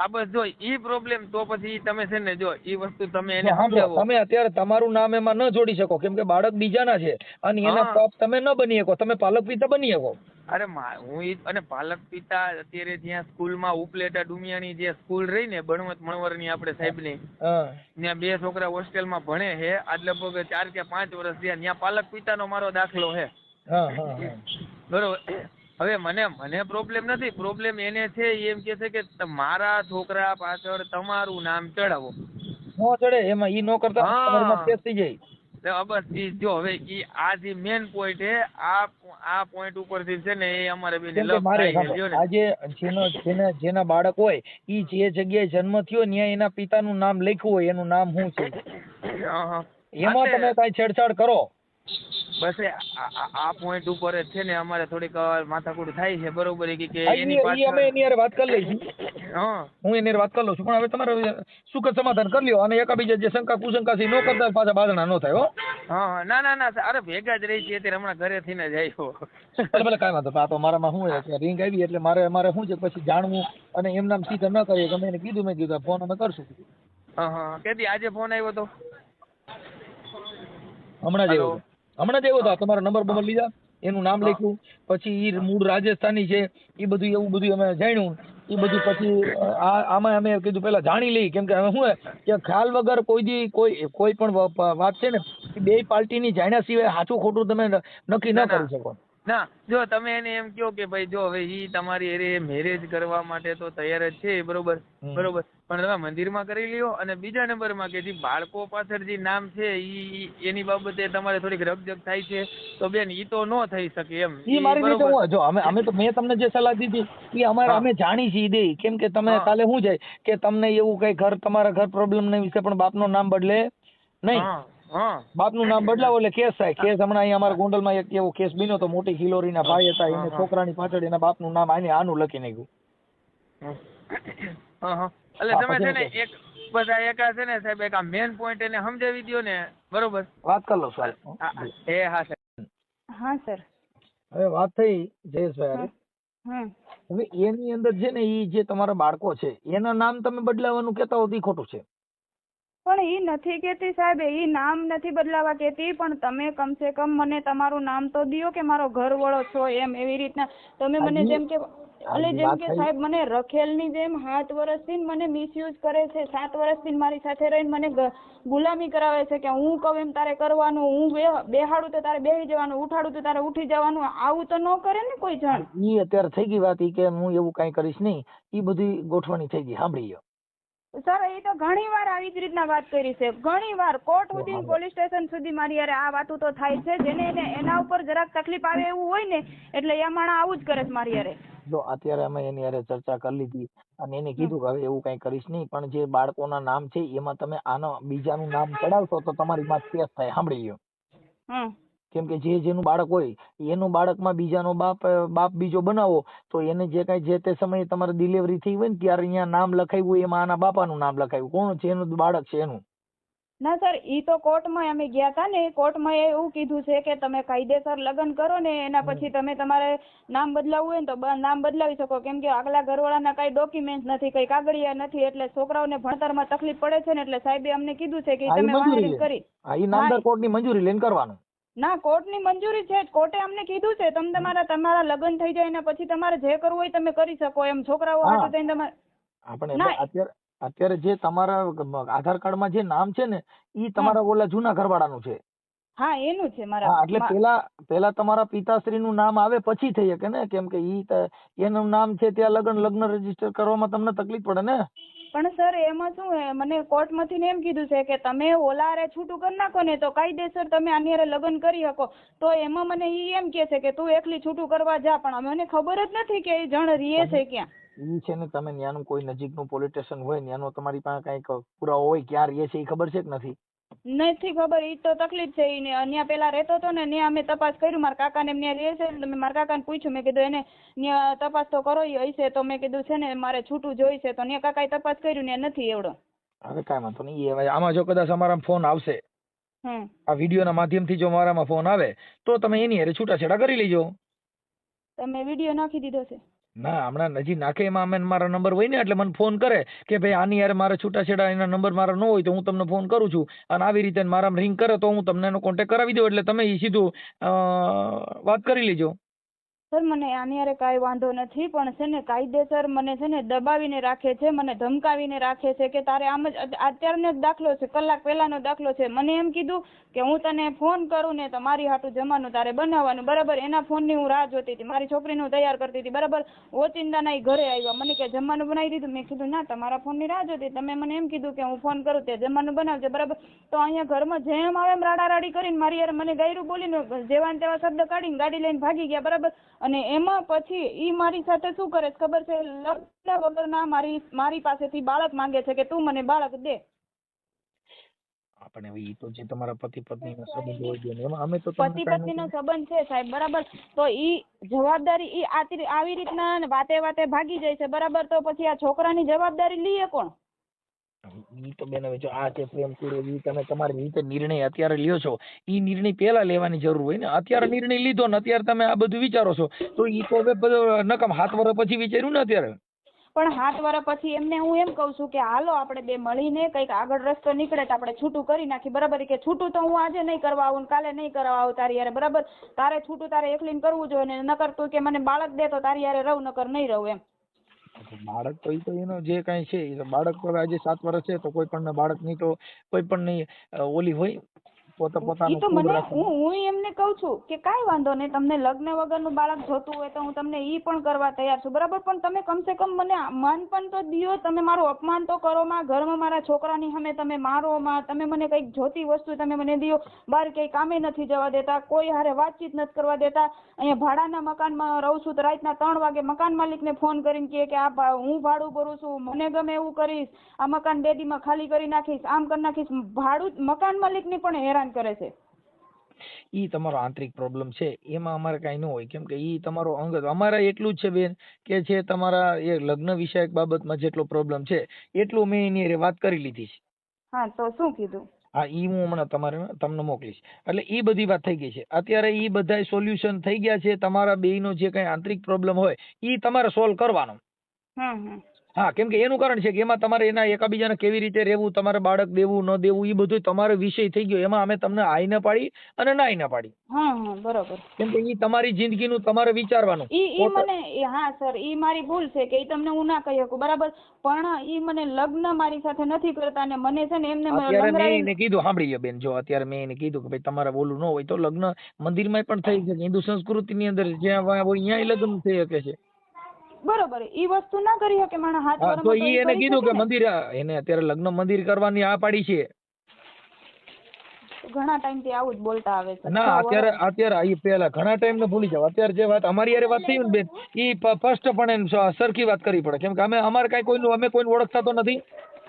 આ બસ જો ઈ પ્રોબ્લેમ તો પછી તમે છે ને જો ઈ વસ્તુ તમે એને જો સાંભળો, સમજાવો. તમે અત્યારે તમારું નામ એમાં ન જોડી શકો કેમ કે બાળક બીજાના છે અને એના હા. બાપ તમે ન બની શકો. તમે પાલક પિતા બની શકો. અરે હું ઈ અને પાલક પિતા અત્યારે જ્યાં સ્કૂલમાં ઉપલેટા ડુમિયાની જે સ્કૂલ રહી ને બણવત મણવરની આપણે સાહેબની હા ત્યાં 2 છોકરા હોસ્ટેલમાં ભણે છે આજ લગભગ 4 કે 5 વર્ષ થયા. ત્યાં પાલક પિતાનો મારો દાખલો છે. હા હા હા. બરોબર. હવે મને પ્રોબ્લેમ નથી. પ્રોબ્લેમ એને છે ઈ એમ કે છે કે મારા છોકરા પાછળ તમારું નામ ચડાવો. નો ચડે એમાં ઈ નો કરતા તમારી માં કેસ થઈ જાય. બસ ઈ જો હવે ઈ આ જે મેન પોઈન્ટ છે આ પોઈન્ટ ઉપરથી છે ને એ અમારે બેને કેમ કે લપ મારે થાય છે લ્યો ને. આજે જેના બાળક હોય ઈ જે જગ્યાએ જન્મ થયો ત્યાં એના પિતાનું નામ લખ્યું હોય એનું નામ શું છે હા. એમાં તમે કઈ છેડછાડ કરો. બસ આ પોઈન્ટ ઉપર જ છે ને અમારે થોડીક માથાકૂટ થાય છે. બરોબર કે એની ઈ અમે પાછળ એની હારે વાત કરી લઈશું. હા હું એની હારે વાત કરી લઉં છું પણ હવે તમારે સુખ સમાધાન કરી લ્યો અને એકાબીજા જે શંકા કુશંકા છે ઈ નો કરતા પાછા બાજણા નો થાય હો. હા ના અરે ભેગા જ રહી છીએ અત્યારે હમણાં ઘરે થઈને જ આવ્યો. ભલે કાંઈ વાંધો નહીં. આ તો મારામાં શું છે કે રિંગ આવી એટલે મારે શું છે પછી જાણવું અને એમ નામ સીધા ન કરીએ. ગમે એને કીધું મેં કીધું ફોન અમે કરશું. હા કેદી આજે ફોન આવ્યો તો? હમણાં જ આવ્યો હતો. તમારો નંબર બંબર લીધા એનું નામ હા. લખ્યું પછી ઈ મૂળ રાજસ્થાની છે એ બધું એવું બધું અમે જાણ્યું. એ બધું પછી આમાં અમે કીધું પેલા જાણી લઈ કેમ કે હવે શું કે ખ્યાલ વગર કોઈ પણ વાત છે ને એ બે પાર્ટીની જાણ્યા સિવાય સાચું ખોટું તમે નક્કી ન કરી શકો. ના જો તમે એને એમ કહો કે ભાઈ જો હવે ઈ તમારી એરે મેરેજ કરવા માટે તો તૈયાર જ છે બરોબર બરોબર પણ તમે મંદિરમાં કરી લ્યો અને બીજા નંબરમાં કે જે બાળકો પાછળ જે નામ છે ઈ એની બાબતે તમારે થોડીક રકજક થાય છે તો બેન ઈ તો ન થઈ શકે એમ. ઈ મારી રીતે હું જો અમે તો મેં તમને જે સલાહ દીધી એ અમે જાણી છીએ દે કેમ કે તમે કાલે શું જાય કે તમને એવું કઈ તમારા ઘર પ્રોબ્લેમ નહીં વિશે પણ બાપનું નામ બદલે નહીં. બાપનું નામ બદલાવો એટલે કેસ થાય. કેસ હમણાં અહીંયા અમારા ગોંડલમાં એક એવો કેસ બન્યો તો મોટી ખિલોરીના ભાઈ હતા એને છોકરાની પાછળ એના બાપનું નામ આનું લખી નાખ્યું. એટલે તમે છે ને એક બધા એકા છે ને સાહેબ એક આ મેન પોઈન્ટ એને સમજાવી દો ને બરોબર. વાત કરી લો સાહેબ. હા સર. હા સર. હવે વાત થઈ જયેશભાઈ હવે એની અંદર છે ને ઈ જે તમારા બાળકો છે એના નામ તમે બદલાવાનું કેતા હો ઈ ખોટું છે. પણ ઈ નથી કેતી સાહેબ ઈ નામ નથી બદલાવા કેતી પણ તમે કમસે કમ મને તમારું નામ તો દિયો કે મારો ઘરવાળો છો એમ એવી રીતના તમે મને જેમ કે જેમ કે સાહેબ મને રખેલની જેમ 7 વર્ષથી મને મિસયુઝ કરે છે. 7 વર્ષથી મારી સાથે રહીને મને ગુલામી કરાવે છે કે હું કહું એમ તારે કરવાનું, હું બેહાડું તો તારે બેહી જવાનું, ઉઠાડું તો તારે ઉઠી જવાનું. આવું તો ન કરે ને કોઈ જણ. ઈ અત્યારે થઈ ગઈ વાત ઈ કે હું એવું કઈ કરીશ નહીં. ઈ બધી ગોઠવણી થઈ ગઈ. સાંભળી ગયો સર એ તો ઘણી વાર આવી જ રીતના વાત કરી છે. ઘણી વાર કોર્ટ સુધી પોલીસ સ્ટેશન સુધી મારી યાર આ વાતો તો થાય છે. જેને એના ઉપર જરાક તકલીફ આવે એવું હોય ને એટલે એ માણસ આવું જ કરે છે મારી યારે. જો અત્યારે અમે એની યારે ચર્ચા કરી લીધી અને એને કીધું કે હવે એવું કઈ કરીશ નહીં પણ જે બાળકોના નામ છે એમાં તમે આનો બીજાનું નામ ચડાવશો તો તમારી માં કેસ થાય. સાંભળી લ્યો. કેમ કે જેનું બાળક હોય એનું બાળકમાં બીજાનો બાપ બીજો બનાવો તો એને જે કઈ જે તે સમયે તમારે ડિલિવરી થઈ હોય ને ત્યારે અહીંયા નામ લખાયું હોય એમાં આના બાપાનું નામ લખાયું કોણ છે એનું બાળક છે એનું. ના સર ઈ તો કોર્ટમાં અમે ગયા હતા ને કોર્ટમાં એવું કીધું છે કે તમે કાયદેસર લગ્ન કરો ને એના પછી તમે તમારે નામ બદલાવવું હોય ને તો નામ બદલાવી શકો. કેમ કે આગલા ઘરવાળાના કઈ ડોક્યુમેન્ટ નથી, કઈ કાગળિયા નથી એટલે છોકરાઓને ભણતરમાં તકલીફ પડે છે ને એટલે સાહેબે અમને કીધું છે કે તમે વાંધો કરી નામદાર કોર્ટની મંજૂરી લઈને કરવાનું. ના કોર્ટની મંજૂરી છે. કોર્ટે અમને કીધું છે તમે તમારા લગ્ન થઈ જાય એના પછી તમારે જે કરવું હોય તમે કરી શકો એમ. છોકરાઓ હાટુ થઈને તમારે આપણે અત્યારે જે તમારા આધાર કાર્ડમાં જે નામ છે ને ઈ તમારા ઓલા જૂના ઘરવાળાનું છે. હા એનું છે મારા. એટલે પેલા તમારા પિતાશ્રીનું નામ આવે પછી થઈ શકે ને કેમ કે એનું નામ છે ત્યાં લગ્ન રજીસ્ટર કરવામાં તમને તકલીફ પડે ને. પણ સર એમાં શું હે મને કોર્ટમાંથી એમ કીધું છે કે તમે ઓલારે છૂટું કરી નાખો ને તો કાયદેસર તમે આની હારે લગ્ન કરી શકો. તો એમાં મને ઈ એમ કે છે કે તું એકલી છૂટું કરવા જા પણ મને ખબર જ નથી કે એ જણ રીએ છે ક્યાં. ઈ છે ને તમે ન્યાનું કોઈ નજીકનું પોલીસ સ્ટેશન હોય ન્યાનો તમારી પાસે કઈક પુરાવો હોય ક્યાં રીએ છે એ ખબર છે કે નથી? નથી ખબર. ઈ તો તકલીફ છે. અહીંયા પેલા રહેતો હતો ને ત્યાં અમે તપાસ કર્યું મારા કાકાને ત્યાં રહે છે ને મારા કાકાને પૂછ્યું મેં કીધું એને ત્યાં તપાસ તો કરો હશે તો મેં કીધું છે ને મારે છૂટું જોઈશે તો ત્યાં કાકાએ તપાસ કર્યું ને નથી એવડો. હવે કાંઈ વાંધો નહીં. આમાં જો કદાચ અમારા ફોન આવશે હમ આ વિડીયોના માધ્યમથી જો મારામાં ફોન આવે તો તમે એની હારે છૂટાછેડા કરી લેજો. તમે વિડીયો નાખી દીધો છે? ના, હમણાં નજી નાખે એમાં અમે મારા નંબર હોય ને એટલે મને ફોન કરે કે ભાઈ આની યાર મારે છૂટાછેડા એના નંબર મારા ન હોય તો હું તમને ફોન કરું છું, અને આવી રીતે મારા રિંગ કરે તો હું તમને એનો કોન્ટેક્ટ કરાવી દઉં, એટલે તમે સીધું વાત કરી લેજો. સર મને આની હારે કાંઈ વાંધો નથી, પણ છે ને કાયદેસર મને છે ને દબાવીને રાખે છે, મને ધમકાવીને રાખે છે કે તારે આમ જ અત્યારનો જ દાખલો છે, કલાક પહેલાનો દાખલો છે. મને એમ કીધું કે હું તને ફોન કરું ને તો મારી હાટું જમવાનું તારે બનાવવાનું, બરાબર. એના ફોનની હું રાહ જોતી હતી, મારી છોકરીને હું તૈયાર કરતી હતી, બરાબર. ઓચિંતાના ઈ ઘરે આવ્યા, મને કે જમવાનું બનાવી દીધું. મેં કીધું ના, તમારા ફોનની રાહ જોતી, તમે મને એમ કીધું કે હું ફોન કરું તે જમવાનું બનાવજે, બરાબર. તો અહીંયા ઘરમાં જેમ આવે એમ રાડારાડી કરીને મારી યાર મને ગાયરું બોલીને જેવા ને તેવા શબ્દ કાઢીને ગાડી લઈને ભાગી ગયા, બરાબર. અને એમાં પછી ઈ મારી સાથે શું કરે છે ખબર છે? લગ્ન વગરના મારી પાસેથી બાળક માંગે છે કે તું મને બાળક દે. આપણે ઈ તો જે તમારા પતિ પત્નીનો સંબંધ હોય છે એમાં અમે તો પતિ પત્નીનો સંબંધ છે સાહેબ, બરાબર. તો ઈ જવાબદારી ઈ આવી રીતના વાતે વાતે ભાગી જાય છે, બરાબર. તો પછી આ છોકરાની જવાબદારી લઈએ કોણ? ઈ તો બેન હવે જો આ જે પ્રેમ કુળો ઈ તમે તમારી રીતે નિર્ણય અત્યારે લ્યો છો, ઈ નિર્ણય પહેલા લેવાની જરૂર હોય ને. અત્યારે નિર્ણય લીધો ને અત્યારે તમે આ બધું વિચારો છો તો ઈ તો હવે બધું નકમ 7 વર્ષ પછી વિચાર્યું ને અત્યારે. પણ 7 વર્ષ પછી એમને હું એમ કહું છું કે હાલો આપણે બે મળીને કંઈક આગળ રસ્તો નીકળે તો આપણે છૂટું કરી નાખી, બરાબર. કે છૂટું તો હું આજે નહીં કરવા આવું, કાલે નહીં કરવા આવું તારી યારે, બરાબર. તારે છૂટું તારે એકલીને કરવું જોઈએ, ને નકર તું કે મને બાળક દે તો તારી યારે રહું, નકર નહીં રહું એમ. બાળક તો ઈ તો એનો જે કાંઈ છે એ તો બાળક તો આજે 7 વર્ષ છે તો કોઈ પણ બાળકની તો કોઈ પણ ની ઓલી હોય પોતાનું તો મને હું એમને કહું છું કે કાંઈ વાંધો નહીં, તમને લગ્ન વગરનું બાળક જોતું હોય તો હું તમને ઈ પણ કરવા તૈયાર છું, બરાબર. પણ તમે કમસે કમ મને માન પણ તો દિયો, તમે મારું અપમાન તો કરો માં, ઘરમાં મારા છોકરાની સામે તમે મારો માં, તમે મને કંઈક જોતી વસ્તુ તમે મને દિયો. બહાર ક્યાંય કામે નથી જવા દેતા, કોઈ હારે વાતચીત નથી કરવા દેતા. અહીંયા ભાડાના મકાનમાં રહું છું તો રાતના 3 વાગે મકાન માલિકને ફોન કરીને કહે કે આ હું ભાડું ભરું છું, મને ગમે એવું કરીશ, આ મકાન 2 દીમાં ખાલી કરી નાખીશ, આમ કરી નાખીશ. ભાડું મકાન માલિકને પણ હેરાન કરે છે. ઈ તમારો આંતરિક પ્રોબ્લેમ છે, એમાં અમારે કાંઈ ન હોય, કેમ કે ઈ તમારો અંગત. અમારે એટલું જ છે બેન કે જે તમારા એ લગ્ન વિષયક બાબતમાં જેટલો પ્રોબ્લેમ છે એટલું મેં એની હારે વાત કરી લીધી છે. હા, તો શું કીધું? હા, ઈ હું હમણાં તમને મોકલીશ. એટલે ઈ બધી વાત થઈ ગઈ છે. અત્યારે ઈ બધાય સોલ્યુશન થઈ ગયા છે. તમારા બેયનો જે કઈ આંતરિક પ્રોબ્લેમ હોય ઈ તમારે સોલ્વ કરવાનો. હા, કેમ કે એનું કારણ છે કે એમાં તમારે એના એકાબીજાને કેવી રીતે રહેવું, તમારે બાળક દેવું ન દેવું, ઈ બધું તમારો વિષય થઈ ગયો. એમાં અમે તમને આઈ ન પાડી અને નાઈ ન પાડી. બરોબર. કેમ કે ઈ તમારી જિંદગીનું તમારે વિચારવાનું. ઈ મને હા સર, ઈ મારી ભૂલ છે કે ઈ તમને હું ના કહી શકું, બરાબર. પણ ઈ મને લગ્ન મારી સાથે નથી કરતા અને મને છે ને એમને અત્યારે મેં એને કીધું, સાંભળી લો બેન, જો અત્યારે મેં એને કીધું કે ભાઈ તમારે બોલું ન હોય તો લગ્ન મંદિરમાં પણ થઈ શકે, હિન્દુ સંસ્કૃતિની અંદર જ્યાં હોય ત્યાં લગ્ન થઈ શકે છે. બરોબર, ઈ વસ્તુ ના કરી શકે માણસ હાથ તો ઈ એને કીધું કે મંદિર, એને અત્યારે લગ્ન મંદિર કરવાની આ પાડી છે. ઘણા ટાઈમ થી આવું જ બોલતા આવે છે. ના, અત્યારે ઈ પેલા ઘણા ટાઈમ ને ભૂલી જાવ. અત્યારે જે વાત અમારી યારે વાત થઈ ને બેન, ઈ સ્પષ્ટપણે સરખી વાત કરવી પડે, કેમ કે અમારે કઈ કોઈનું અમે કોઈને ઓળખતા તો નથી.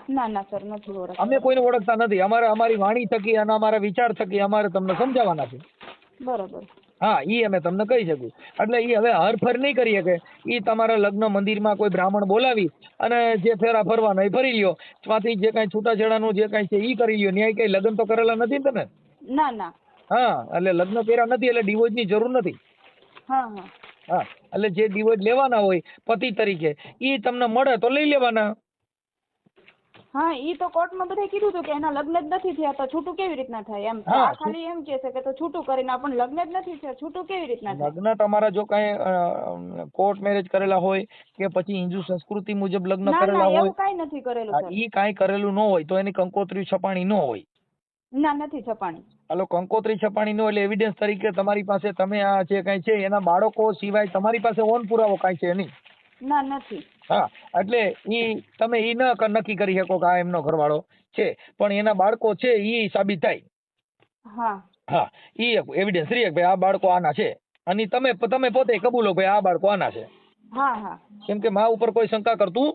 ના સર, નથી ઓળખતા. અમે કોઈને ઓળખતા નથી. અમારી વાણી થકી અને અમારા વિચાર થકી અમારે તમને સમજાવવાના છે. બરોબર. હા, ઈ અમે તમને કહી શકું. એટલે ઈ હવે હરફર નહીં કરી શકે. ઈ તમારા લગ્ન મંદિરમાં કોઈ બ્રાહ્મણ બોલાવી અને જે ફેરા ફરવાનો એ ફરી લ્યો, ત્યાંથી જે કઈ છૂટાછેડાનું જે કઈ છે ઈ કરી લ્યો. ન્યાય કઈ લગ્ન તો કરેલા નથી ને તમે? ના. હા, એટલે લગ્ન કર્યા નથી એટલે ડિવોર્સ ની જરૂર નથી. હા, એટલે જે ડિવોર્સ લેવાના હોય પતિ તરીકે ઈ તમને મળે તો લઈ લેવાના. હા, ઈ તો કોર્ટમાં બધે કીધું હતું કે એના લગ્ન જ નથી થયા તો છૂટું કેવી રીતના થાય એમ. ખાલી એમ કહે છે કે તો છૂટું કરીને પણ લગ્ન જ નથી થયા, છૂટું કેવી રીતના થાય? લગ્ન તમારા જો કઈ કોર્ટ મેરેજ કરેલા હોય કે પછી હિન્દુ સંસ્કૃતિ મુજબ લગ્ન કરેલા હોય, એવું કઈ નથી કરેલું. ઈ કાંઈ કરેલું ન હોય તો એની કંકોત્રી છપાણી ન હોય. ના, નથી છપાણી. હાલો, કંકોત્રી છપાણી ન એટલે એવિડન્સ તરીકે તમારી પાસે તમે આ જે કઈ છે એના બાળકો સિવાય તમારી પાસે ઓન પુરાવો કાંઈ છે નહીં. ના, નથી. હા, એટલે ઈ તમે ઈ નક્કી કરી શકો કે આ એમનો ઘરવાળો છે, પણ એના બાળકો છે ઈ સાબિત થાય. હા, ઈ એવિડન્સ રહે કે ભાઈ આ બાળકો આના છે, અને તમે પોતે કબૂલો ભાઈ આ બાળકો આના છે. કેમ કે મા ઉપર કોઈ શંકા કરતું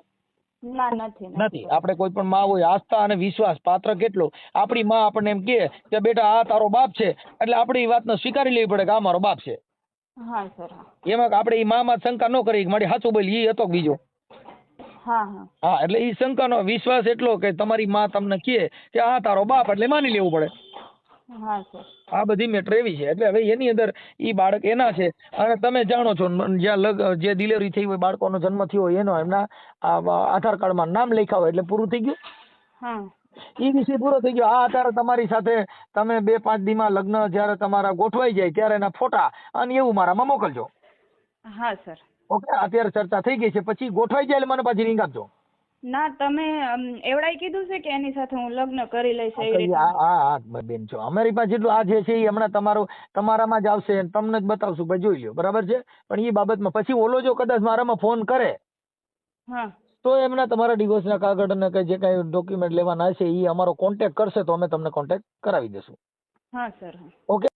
નથી. આપણે કોઈ પણ માં હોય આસ્થા અને વિશ્વાસ પાત્ર કેટલો. આપણી માં આપણને એમ કે બેટા આ તારો બાપ છે, એટલે આપણે એ વાતને સ્વીકારી લેવી પડે કે આ મારો બાપ છે. એમાં આપણે એ માં શંકા ન કરી મારી સાચું બોલી ઈ હતો બીજો. હા, એટલે ઈ શંકાનો વિશ્વાસ એટલો કે તમારી માં તમને કહે કે આ તારો બાપ એટલે માની લેવું પડે. હા સર. આ બધી મેટર એવી છે. એટલે હવે એની અંદર ઈ બાળક એના છે અને તમે જાણો છો જ્યાં જે ડિલિવરી થઈ હોય બાળકોનો જન્મ થયો હોય એનો એમના આધાર કાર્ડમાં નામ લખ્યા હોય એટલે પૂરું થઈ ગયું. હા. ઈ વિષય પૂરો થઈ ગયો. આ અત્યારે તમારી સાથે તમે 2-5 દીમાં લગ્ન જ્યારે તમારા ગોઠવાઈ જાય ત્યારે એના ફોટા અને એવું મારામાં મોકલજો. હા સર. ઓકે, અત્યારે ચર્ચા થઈ ગઈ છે, પછી ગોઠવાઈ જાય એટલે મને પાછી રિંગ આપજો. ના તમે એવડાય કીધું છે કે એની સાથે હું લગ્ન કરી લઈશ એવી રીતે. હા બેન છો, અમારી પાસે જેટલું આ જે છે એ હમણાં તમારામાં જ આવશે, તમને જ બતાવશું, ભાઈ જોઈ લ્યો, બરાબર છે. પણ એ બાબતમાં પછી ઓલો જો કદાચ મારામાં ફોન કરે હા. તો એમના તમારા ડિવોર્સના કાગળ અને જે કાંઈ ડોક્યુમેન્ટ લેવાના હશે એ અમારો કોન્ટેક્ટ કરશે તો અમે તમને કોન્ટેક્ટ કરાવી દઈશું. હા સર. ઓકે.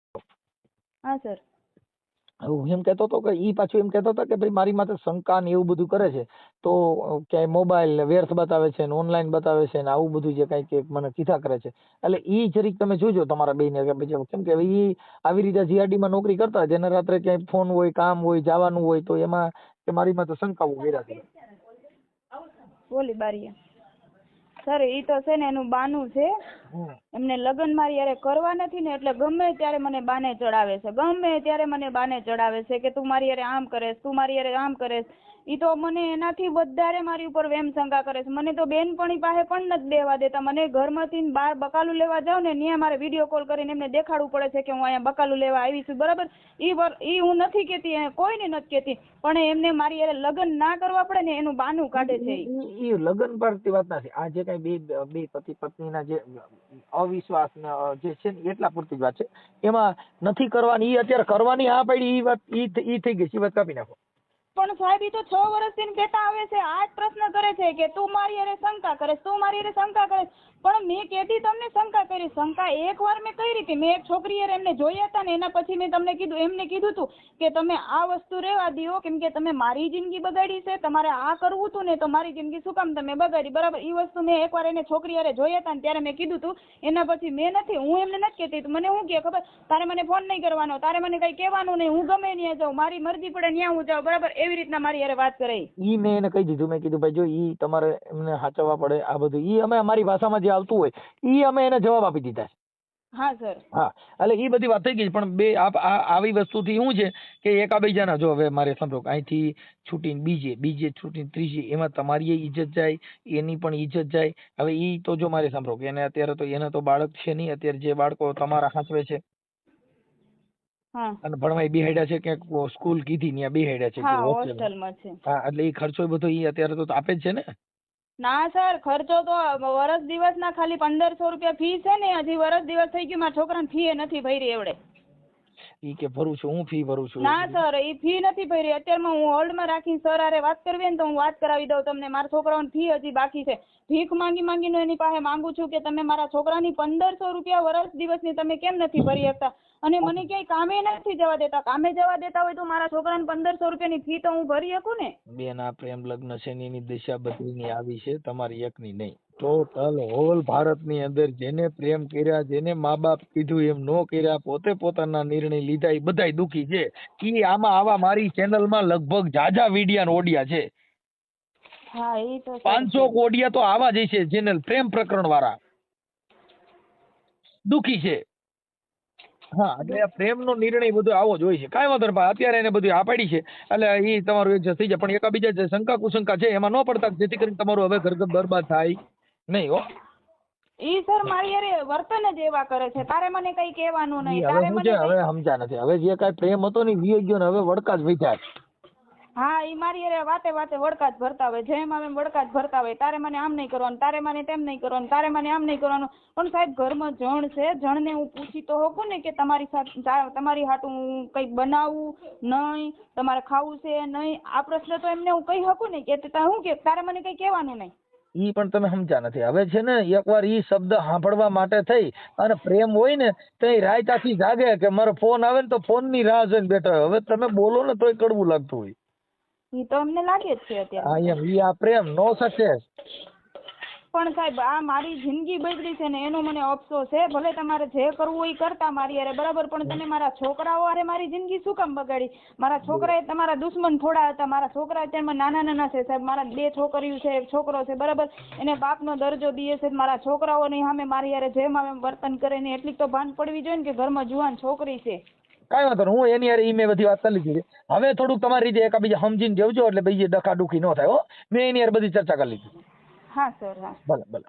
હા સર. હું એમ કહેતો હતો કે ઈ પાછું એમ કહેતો હતો કે ભાઈ મારી માથે શંકા ને એવું બધું કરે છે તો ક્યાંય મોબાઈલ ને વ્યર્થ બતાવે છે ને ઓનલાઈન બતાવે છે ને આવું બધું જે કાંઈ કે મને કીધા કરે છે. એટલે ઈ જરીક તમે જોજો તમારા બેને કે પછી કેમ કે ઈ આવી રીતે જીઆરડી માં નોકરી કરતા જેને રાત્રે ક્યાંય ફોન હોય કામ હોય જવાનું હોય તો એમાં કે મારી માથે શંકાઓ કર્યા છે. બોલી બારીયા સર ઈ તો છે ને એનું બાનું છે. એમને લગ્ન મારી યારે કરવા નથી ને એટલે ગમે ત્યારે મને બાને ચડાવે છે, ગમે ત્યારે મને બાને ચડાવે છે કે તું મારી યારે આમ કરેશ, તું મારી યારે આમ કરેશ. ઈ તો મને એનાથી વધારે મારી ઉપર વેમ શંકા કરે છે. મને તો બેનપણી પાસે પણ નથી બેવા દેતા. મને ઘરમાંથી બહાર બકાલું લેવા જાઉં ને ત્યાં મારે વિડીયો કોલ કરીને એમને દેખાડવું પડે છે કે હું અહીંયા બકાલું લેવા આવી છું, બરાબર. ઈ હું નથી કેતી, કોઈને નથી કેતી, પણ એમને મારી યારે લગ્ન ના કરવા પડે ને એનું બાનું કાઢે છે. ઈ લગ્ન પરથી વાત નથી. આ જે કઈ બે પતિ પત્નીના જે અવિશ્વાસ જે છે ને એટલા પૂરતી જ વાત છે. એમાં નથી કરવાની, ઈ અત્યારે કરવાની હા પાડી, ઈ વાત ઈ થઈ ગઈ. ઈ વાત કાપી નાખો. પણ સાહેબ ઈ તો 6 વર્ષથી કહેતા આવે છે, આ જ પ્રશ્ન કરે છે કે તું મારી યારે શંકા કરે, તું મારી યારે શંકા કરે. પણ મેં કેદી તમને શંકા કરી? શંકા એકવાર મેં કરી હતી. મેં એક છોકરી યારે એમને જોયા હતા ને એના પછી મેં તમને કીધું, એમને કીધું હતું કે તમે આ વસ્તુ રહેવા દો કેમ કે તમે મારી જિંદગી બગાડી છે, તમારે આ કરવું હતું ને તો મારી જિંદગી શું કામ તમે બગાડી, બરાબર. ઈ વસ્તુ મેં એકવાર એને છોકરી યારે જોયા હતા ને ત્યારે મેં કીધું હતું. એના પછી મેં નથી, હું એમને નથી કહેતી. મને શું કહે ખબર, તારે મને ફોન નહીં કરવાનો, તારે મને કઈ કહેવાનું નહીં, હું ગમે ત્યાં જાઉં, મારી મરજી પડે ત્યાં હું જાઉં, બરાબર. એવી રીતના મારી યારે વાત કરે. ઈ મેં એને કહી દીધું. મેં કીધું ભાઈ જો ઈ તમારે એમને સાચવવા પડે. આ બધું ઈ અમે અમારી ભાષામાં જે આવતું હોય ઈ અમે એને જવાબ આપી દીધા છે. હા સર. હા, એટલે ઈ બધી વાત થઈ ગઈ. પણ બે આવી વસ્તુથી શું છે કે એકાબીજાના જો હવે મારે સમજો અહીંથી છૂટીને બીજે છૂટીને ત્રીજે, એમાં તમારી ઇજ્જત જાય, એની પણ ઇજ્જત જાય. હવે ઈ તો જો મારે સાંભળો કે એને અત્યારે તો એને તો બાળક છે નહીં. અત્યારે જે બાળકો તમારા સાચવે છે અને ભણવાય બેહાડ્યા છે કે સ્કૂલ કીધી ત્યાં બેહાડ્યા છે કે હોસ્ટેલમાં છે. હા, એટલે ઈ ખર્ચો બધો ઈ અત્યારે તો આપે જ છે ને. ના સર, ખર્ચો તો વર્ષ દિવસના ખાલી 1500 રૂપિયા ફી છે ને. હજી વર્ષ દિવસ થઈ ગયું, મારા છોકરાને ફી નથી ભરી એવડે. ઈ કે ભરું છું, હું ફી ભરું છું. ના સર, ઈ ફી નથી ભરી. અત્યારમાં હું હોલ્ડમાં રાખીને સર હારે વાત કરવી ને તો હું વાત કરાવી દઉં તમને. મારા છોકરાઓની ફી હજી બાકી છે. ભીખ માંગીને એની પાસે માંગુ છું કે તમે મારા છોકરાની 1500 રૂપિયા વર્ષ દિવસની તમે કેમ નથી ભરી શકતા? અને મને ક્યાંય કામે નથી જવા દેતા. કામે જવા દેતા હોય તો મારા છોકરાને 1500 રૂપિયાની ફી તો હું ભરી શકું ને. બેન, આ પ્રેમ લગ્ન છે એની દિશા બધીની આવી છે, તમારી એકની નહીં. ટોટલ હોલ ભારતની અંદર જેને પ્રેમ કર્યા, જેને મા બાપ કીધું એમ નો કર્યા, પોતે પોતાના નિર્ણય લીધા, એ બધાય દુખી છે. ઈ આમાં આવા મારી ચેનલમાં લગભગ જાજા વિડિયા ઓડિયા છે. હા, એ તો 500 ઓડિયા તો આવા જ છે ચેનલ પ્રેમ પ્રકરણ વાળા દુખી છે. હા, એટલે પ્રેમનો નિર્ણય બધો આવો જ હોય છે. કાંઈ વાંધો નહીં, અત્યારે એને બધું આ પાડી છે એટલે એ તમારું એડજસ્ટ થઈ જાય. પણ એકાબીજા જે શંકા કુશંકા છે એમાં ન પડતા, જેથી કરીને તમારું હવે ઘર બરબાદ થાય નહીં. હો, ઈ સર મારી યાર વર્તન જ એવા કરે છે. તારે મને કઈ કહેવાનું નહીં, તારે મને હવે સમજા નથી. હવે જે કાંઈ પ્રેમ હતો ને વી ગયો ને, હવે વડકા જ વિચાર. હા, ઈ મારી યાર વાતે વડકા જ ભરતા હોય, જેમ આવે વડકા જ ભરતા હોય. તારે મને આમ નહીં કરવાનું, તારે મને તેમ નહીં કરવાનું, તારે મને આમ નહીં કરવાનું. પણ સાહેબ ઘરમાં જણ છે, જણને હું પૂછી તો હોકું ને કે તમારી સાથે તમારી હાટું હું કંઈક બનાવું નહીં, તમારે ખાવું છે નહીં. આ પ્રશ્ન તો એમને હું કહી શકું ને કે હું કે તારે મને કઈ કહેવાનું નહીં. ઈ પણ તમે સમજા નથી. હવે છે ને એકવાર ઈ શબ્દ સાંભળવા માટે થઈ અને પ્રેમ હોય ને તો એ રાયતાથી જાગે કે મારો ફોન આવે ને તો ફોન ની રાહ જોઈને બેઠા હોય. હવે તમે બોલો ને તોય કડવું લાગતું હોય. ઈ તો અમને લાગે જ છે અત્યારે. હા, એમ ઈ આ પ્રેમ નો સક્સેસ. પણ સાહેબ આ મારી જિંદગી બગડી છે ને એનો મને અફસોસ છે. ભલે તમારે જે કરવું હોય કરતા મારી હારે બરાબર, પણ તમે મારા છોકરાઓ હારે મારી જિંદગી શું કામ બગાડી? મારા છોકરાએ તમારા દુશ્મન થોડા હતા. મારા છોકરા અત્યારમાં નાના નાના છે સાહેબ. મારા 2 છોકરીઓ છે, એક છોકરો છે બરાબર. એને બાપનો દરજ્જો દે છે. મારા છોકરાઓની સામે મારી હારે જેમ આવે વર્તન કરે ને એટલી તો ભાન પડવી જોઈએ ને કે ઘરમાં જુવાન છોકરી છે. કાંઈ વાંધો નહીં, હું એની હારે ઈ મેં બધી વાત કરી લીધી છે. હવે થોડુંક તમારી રીતે એકાબીજા સમજીને જવજો એટલે બીજી ડખાડુખી ન થાય. હો, મેં એની હારે બધી ચર્ચા કરી લીધી. હા સર. હા ભલે ભલે.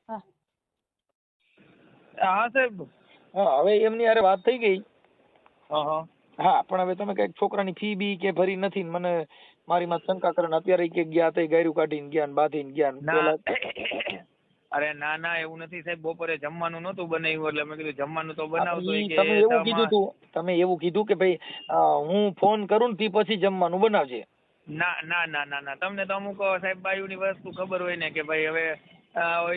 હા હા સાહેબ. હા, હવે એમની હારે વાત થઈ ગઈ. હા હા, પણ હવે તમે કઈક છોકરાની ફી બી કે ભરી નથી ને મને મારી માં શંકા કરે ને અત્યારે કે ગયા તે ગાયરું કાઢીને ગયા ને બાંધીને ગયા ને ના પેલા અરે ના ના એવું નથી સાહેબ. બપોરે જમવાનું નહોતું બનાવ્યું એટલે મેં કીધું જમવાનું તો બનાવતો હોય કે તમે એવું કીધું તું, તમે એવું કીધું કે ભાઈ હું ફોન કરું ને તે પછી જમવાનું બનાવજે. ના ના ના ના ના તમને તો અમુક સાહેબ બાયુની વસ્તુ ખબર હોય ને કે ભાઈ હવે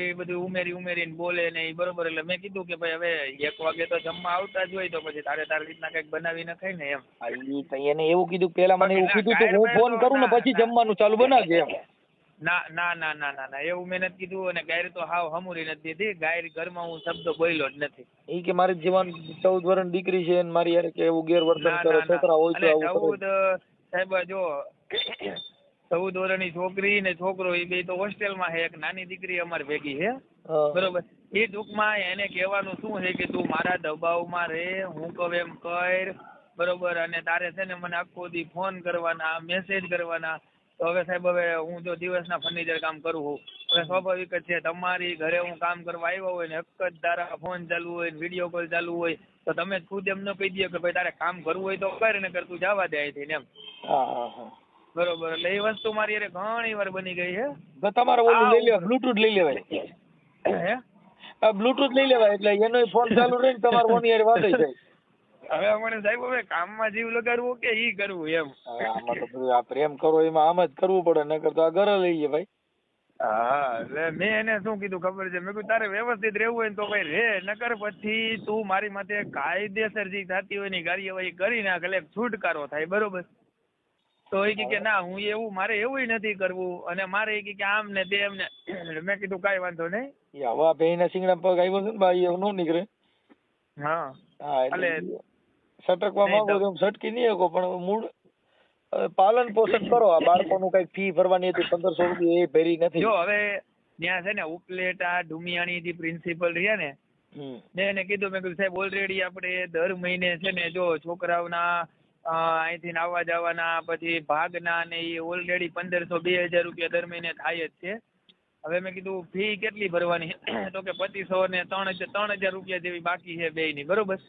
એ બધું ઉમેરીને બોલે ને એ બરોબર. એટલે મેં કીધું કે ભાઈ હવે 1 વાગે તો જમવા આવતા જ હોય તો પછી તારી રીતના કઈક બનાવી ન ખાય ને એમ. હા, ઈ તો એને એવું કીધું, પેલા મને એવું કીધું તું હું ફોન કરું ને પછી જમવાનું ચાલુ બનાવજે એમ. ના ના ના ના ના ના એવું મેં નથી કીધું. અને ગાયર તો હાવ હમુરી નથી દીધી. ગાયર ઘરમાં હું શબ્દ બોલ્યો જ નથી. ઈ કે મારી જીવન 14 વર્ષની દીકરી છે ને મારી યાર કે એવું ગેરવર્તન કરે, છોકરા હોય તો આવું કરે. સાહેબ જો 14 વર્ષની છોકરી ને છોકરો એ બે તો હોસ્ટેલમાં છે. એક નાની દીકરી અમારી ભેગી છે બરોબર. એ ટૂંકમાં એને કહેવાનું શું છે કે તું મારા દબાવમાં રહે, હું કહું એમ કર બરોબર. અને તારે છે ને મને આખો દી ફોન કરવાના, મેસેજ કરવાના. તો હવે સાહેબ હવે હું જો દિવસના ફર્નિચર કામ કરું છું, હવે સ્વાભાવિક જ છે તમારી ઘરે હું કામ કરવા આવ્યો હોય ને એક જ તારા ફોન ચાલુ હોય ને વિડીયો કોલ ચાલુ હોય તો તમે ખુદ એમ ન કહી દો કે ભાઈ તારે કામ કરવું હોય તો કર ને કરતું જવા દે અહીંથી એમ. બરોબર. એટલે એ વસ્તુ મારી અરે ઘણી વાર બની ગઈ છે. તો તમારે ઓલું લઈ લેવાય, બ્લૂટૂથ લઈ લેવાય. હે બ્લૂટૂથ લઈ લેવાય એટલે એનો ફોન ચાલુ રહે ને તમારે ઓની હારે વાત થઈ જાય. હવે મને સાહેબ હવે કામમાં જીવ લગાડવું કે ઈ કરવું એમ. આમાં તો બધું આ પ્રેમ કરો એમાં આમ જ કરવું પડે, નકર તો આ ઘરે લઈએ ભાઈ. હા એટલે મેં એને શું કીધું ખબર છે, મેં કીધું તારે વ્યવસ્થિત રહેવું હોય ને તો ભાઈ રે, નકર પછી તું મારી માથે કાયદેસર જે થતી હોય ની કાર્યવાહી કરી નાખ એટલે છુટકારો થાય બરોબર. તો એ કે ના હું એવું મારે એવું નથી કરવું અને મારે એ કે આમ ને તેમ ને. મેં કીધું કાંઈ વાંધો નહીં. હવે ભેંના શિંગડા પગ આવ્યો છે ને ભાઈ એવું ન નીકળે. હા હા એટલે સટકવા માંગો તો સટકી નહીં શકો પણ મૂળ પાલન પોષણ કરો. આ બાળકોનું કઈ ફી ભરવાની હતી 1500 રૂપિયા એ ભરી નથી. જો હવે ત્યાં છે ને ઉપલેટા ડુમિયાણી જે પ્રિન્સિપલ રહ્યા ને મેં એને કીધું, મેં કીધું સાહેબ ઓલરેડી આપણે દર મહિને છે ને જો છોકરાઓના અહીંથી આવવા જવાના પછી ભાગના ને એ ઓલરેડી 1500-2000 રૂપિયા દર મહિને થાય જ છે. હવે મેં કીધું ફી કેટલી ભરવાની તો કે 2500 ને 3000 રૂપિયા જેવી બાકી છે બેયની બરોબર.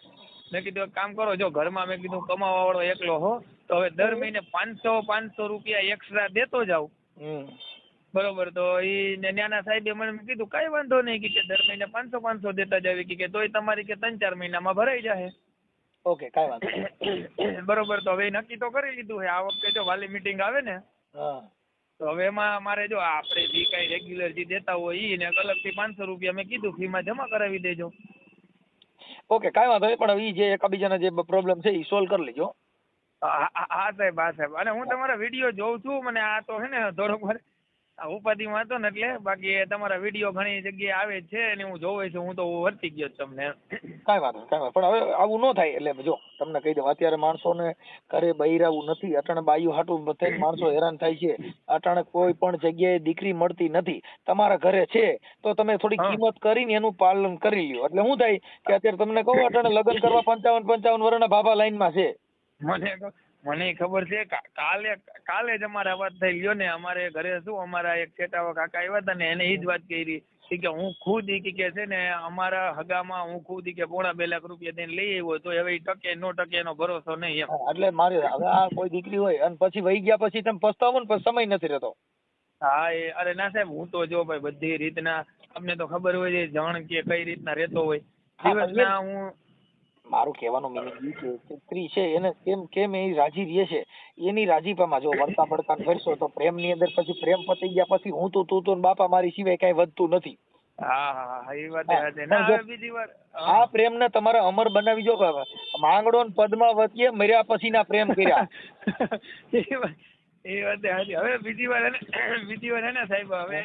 મેં કીધું એક કામ કરો, જો ઘરમાં મેં કીધું કમાવા વાળો એકલો હો તો હવે દર મહિને 500 રૂપિયા એક્સ્ટ્રા દેતો જાવ બરોબર. તો એ ન્યાના સાહેબે મને કીધું કાંઈ વાંધો નહીં કે દર મહિને 500 દેતા જાવી કે તોય તમારી કે 3-4 મહિનામાં ભરાઈ જાય. ઓકે કાંઈ વાંધો બરોબર. તો હવે નક્કી તો કરી લીધું છે. આ વખતે જો વાલી મીટિંગ આવે ને તો હવે એમાં મારે જો આપણે જે કાંઈ રેગ્યુલર જે દેતા હોય એ ને અલગથી 500 રૂપિયા મેં કીધું ફીમાં જમા કરાવી દેજો. ઓકે કાંઈ વાંધો નહીં, પણ એ જે એકબીજાના જે પ્રોબ્લેમ છે એ સોલ્વ કરી લેજો. હા સાહેબ, હા સાહેબ. અને હું તમારા વિડીયો જોઉં છું. મને આ તો હે ને થોડોક ઉપાધિમાં હતો ને એટલે બાકી તમારા વિડીયો ઘણી જગ્યાએ આવે છે અને હું જોઉં છું. હું તો વર્તી ગયો તમને. કાંઈ વાંધો નહીં, પણ હવે આવું ન થાય. એટલે જો તમને કહી દઉં, અત્યારે માણસોને ઘરે બહિરાવું નથી. અટાણે બાયું હાટું થઈને માણસો હેરાન થાય છે. અટાણે કોઈ પણ જગ્યાએ દીકરી મળતી નથી. તમારા ઘરે છે તો તમે થોડી કિંમત કરીને એનું પાલન કરી લ્યો. એટલે શું થાય કે અત્યારે તમને કહું અટાણે લગ્ન કરવા 55 વર્ષના બાબા લાઈનમાં છે. મને ખબર છે. કાલે જ અમારે વાત થઈ ગયો ને. અમારે ઘરે શું અમારા એક ચેટાવા કાકા આવ્યા હતા ને એને એ જ વાત કરી કે હું ખુદ કે છે ને અમારા હગામાં હું ખુદ કે 2.5 લાખ રૂપિયા દઈને લઈ આવ્યો તો હવે ટકે નો ટકે એનો ભરોસો નહીં એમ. એટલે મારે હવે આ કોઈ દીકરી હોય અને પછી વહી ગયા પછી તમે પસ્તાવો ને પછી સમય નથી રહેતો. હા એ અરે ના સાહેબ હું તો જો ભાઈ બધી રીતના અમને તો ખબર હોય છે જણ કે કઈ રીતના રહેતો હોય દિવસના. હું મારું કહેવાનું મીનિંગ એ છે કે સ્ત્રી છે એને કેમ એ રાજી રહે છે એની રાજીપામાં જો વળતા પડતા કરશો તો પ્રેમની અંદર પછી પ્રેમ પતી ગયા પછી હું તું તો બાપા મારી સિવાય કઈ વધતું નથી. હા એ વાત બીજી વાર આ પ્રેમ ને તમારે અમર બનાવી જો. માંગડો ને પદ્માવતીએ મર્યા પછી ના પ્રેમ કર્યા. એ વાત સાચી. હવે બીજી વાર હે ને સાહેબ, હવે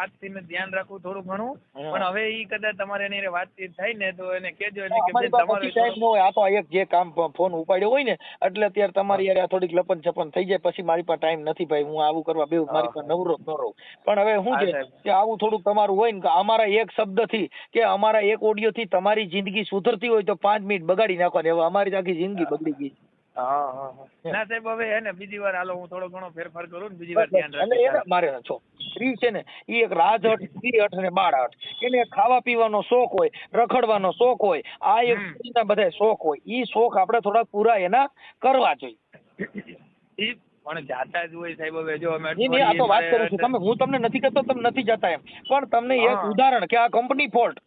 આજથી મેં ધ્યાન રાખવું થોડું ઘણું, પણ હવે ઈ કદાચ તમારે એની હારે વાતચીત થાય ને તો એને કહેજો એને કે અમારી બેન પાસે તમારો પછી ટાઈમ ન હોય. આ તો એક જે કામ ફોન ઉપાડ્યો હોય ને એટલે અત્યારે તમારી યાર થોડીક લપન છપન થઈ જાય, પછી મારી પાસે ટાઈમ નથી ભાઈ, હું આવું કરવા બેવ મારી પાસે નવરો જ ન રહું. પણ હવે શું છે કે આવું થોડુંક તમારું હોય ને કે અમારા એક શબ્દથી કે અમારા એક ઓડિયોથી તમારી જિંદગી સુધરતી હોય તો 5 મિનિટ બગાડી નાખવાની. હવે અમારી આખી જિંદગી બગડી ગઈ. હા. ના સાહેબ, હવે હે ને બીજી વાર હાલો હું થોડો ઘણો ફેરફાર કરું ને બીજી વાર ધ્યાન એટલે એને રાખીશ. મારે છો સ્ત્રી છે ને એ એક રાજહટ, સ્ત્રીહટ ને બાળહટ. એને ખાવા પીવાનો શોખ હોય, રખડવાનો શોખ હોય, આ એક સ્ત્રીના બધા શોખ હોય. ઈ શોખ આપણે થોડા પૂરા એના કરવા જોઈએ. ઈ પણ જાતા જ હોય સાહેબ. હવે જો અમે નહીં, આ તો વાત કરું છું. હું તમને નથી કહેતો તમે નથી જતા એમ, પણ તમને એક ઉદાહરણ કે આ કંપની ફોલ્ટ.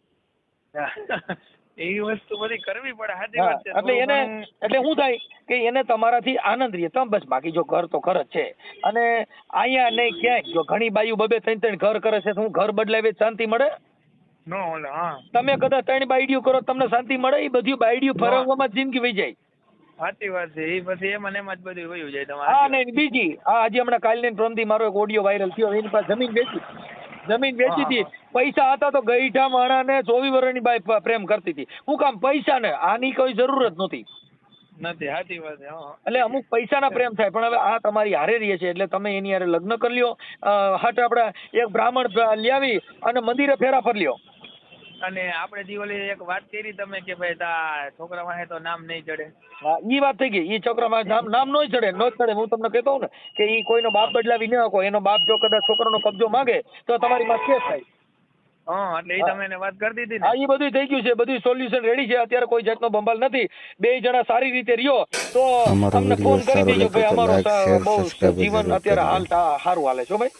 એવી વસ્તુ બધી કરવી પડે. સાચી વાત છે. એટલે એને એટલે શું થાય કે એને તમારાથી આનંદ રહે તમે બસ. બાકી જો ઘર તો ઘર જ છે, અને અહીંયા નહીં ક્યાંય જો ઘણી બાયુ 2-3 ઘર કરે છે, શું ઘર બદલાવે શાંતિ મળે? નો ઓલે હા તમે કદાચ 3 બાયડીઓ કરો તમને શાંતિ મળે? એ બધી બાયડીઓ ફરવામાં જિંદગી વહી જાય. સાચી વાત છે. એ પછી એમાં ને એમાં જ બધું વયું જાય હા, તમારે. નહીં બીજી હજી હમણાં કાલની પ્રમદી મારો એક ઓડિયો વાયરલ થયો. એની પાસે જમીન વેચી હતી. પૈસા હતા તો ગઈઠા માણાને 24 વર્ષની બાઈ પ્રેમ કરતી હતી. હું કામ? પૈસા ને આની કોઈ જરૂર જ નથી. સાચી વાત છે. એટલે અમુક પૈસાના પ્રેમ થાય. પણ હવે આ તમારી હારે રહે છે એટલે તમે એની હારે લગ્ન કરી લ્યો. હટ આપણે એક બ્રાહ્મણ લાવી અને મંદિરે ફેરા ફરી લ્યો. અને આપણે જે ઓલી એક વાત કરી તમે કે ભાઈ તા છોકરા વાહે તો નામ નહીં ચડે. હા, ઈ વાત થઈ ગઈ. ઈ છોકરામાં નામ નો ચડે. હું તમને કહેતો હોઉં ને કે ઈ કોઈનો બાપ બદલાવી ન શકો. એનો બાપ જો કદાચ છોકરાનો કબજો માંગે તો તમારી માં કેસ થાય. એટલે એ તમે એને વાત કરી દીધી ને. હા, એ બધું થઈ ગયું છે. બધું સોલ્યુશન રેડી છે. અત્યારે કોઈ જાતનો બંબાલ નથી. 2 જણા સારી રીતે રહ્યો તો અમારો અમને વિડીયો ફોન કરી સારો દેજો લાગે ભાઈ. તો અમારો લાઈક, શેર, બહુ સબસ્ક્રાઇબ જીવન જરૂર અત્યારે કરજો. હાલ સારું હાલે છો ભાઈ.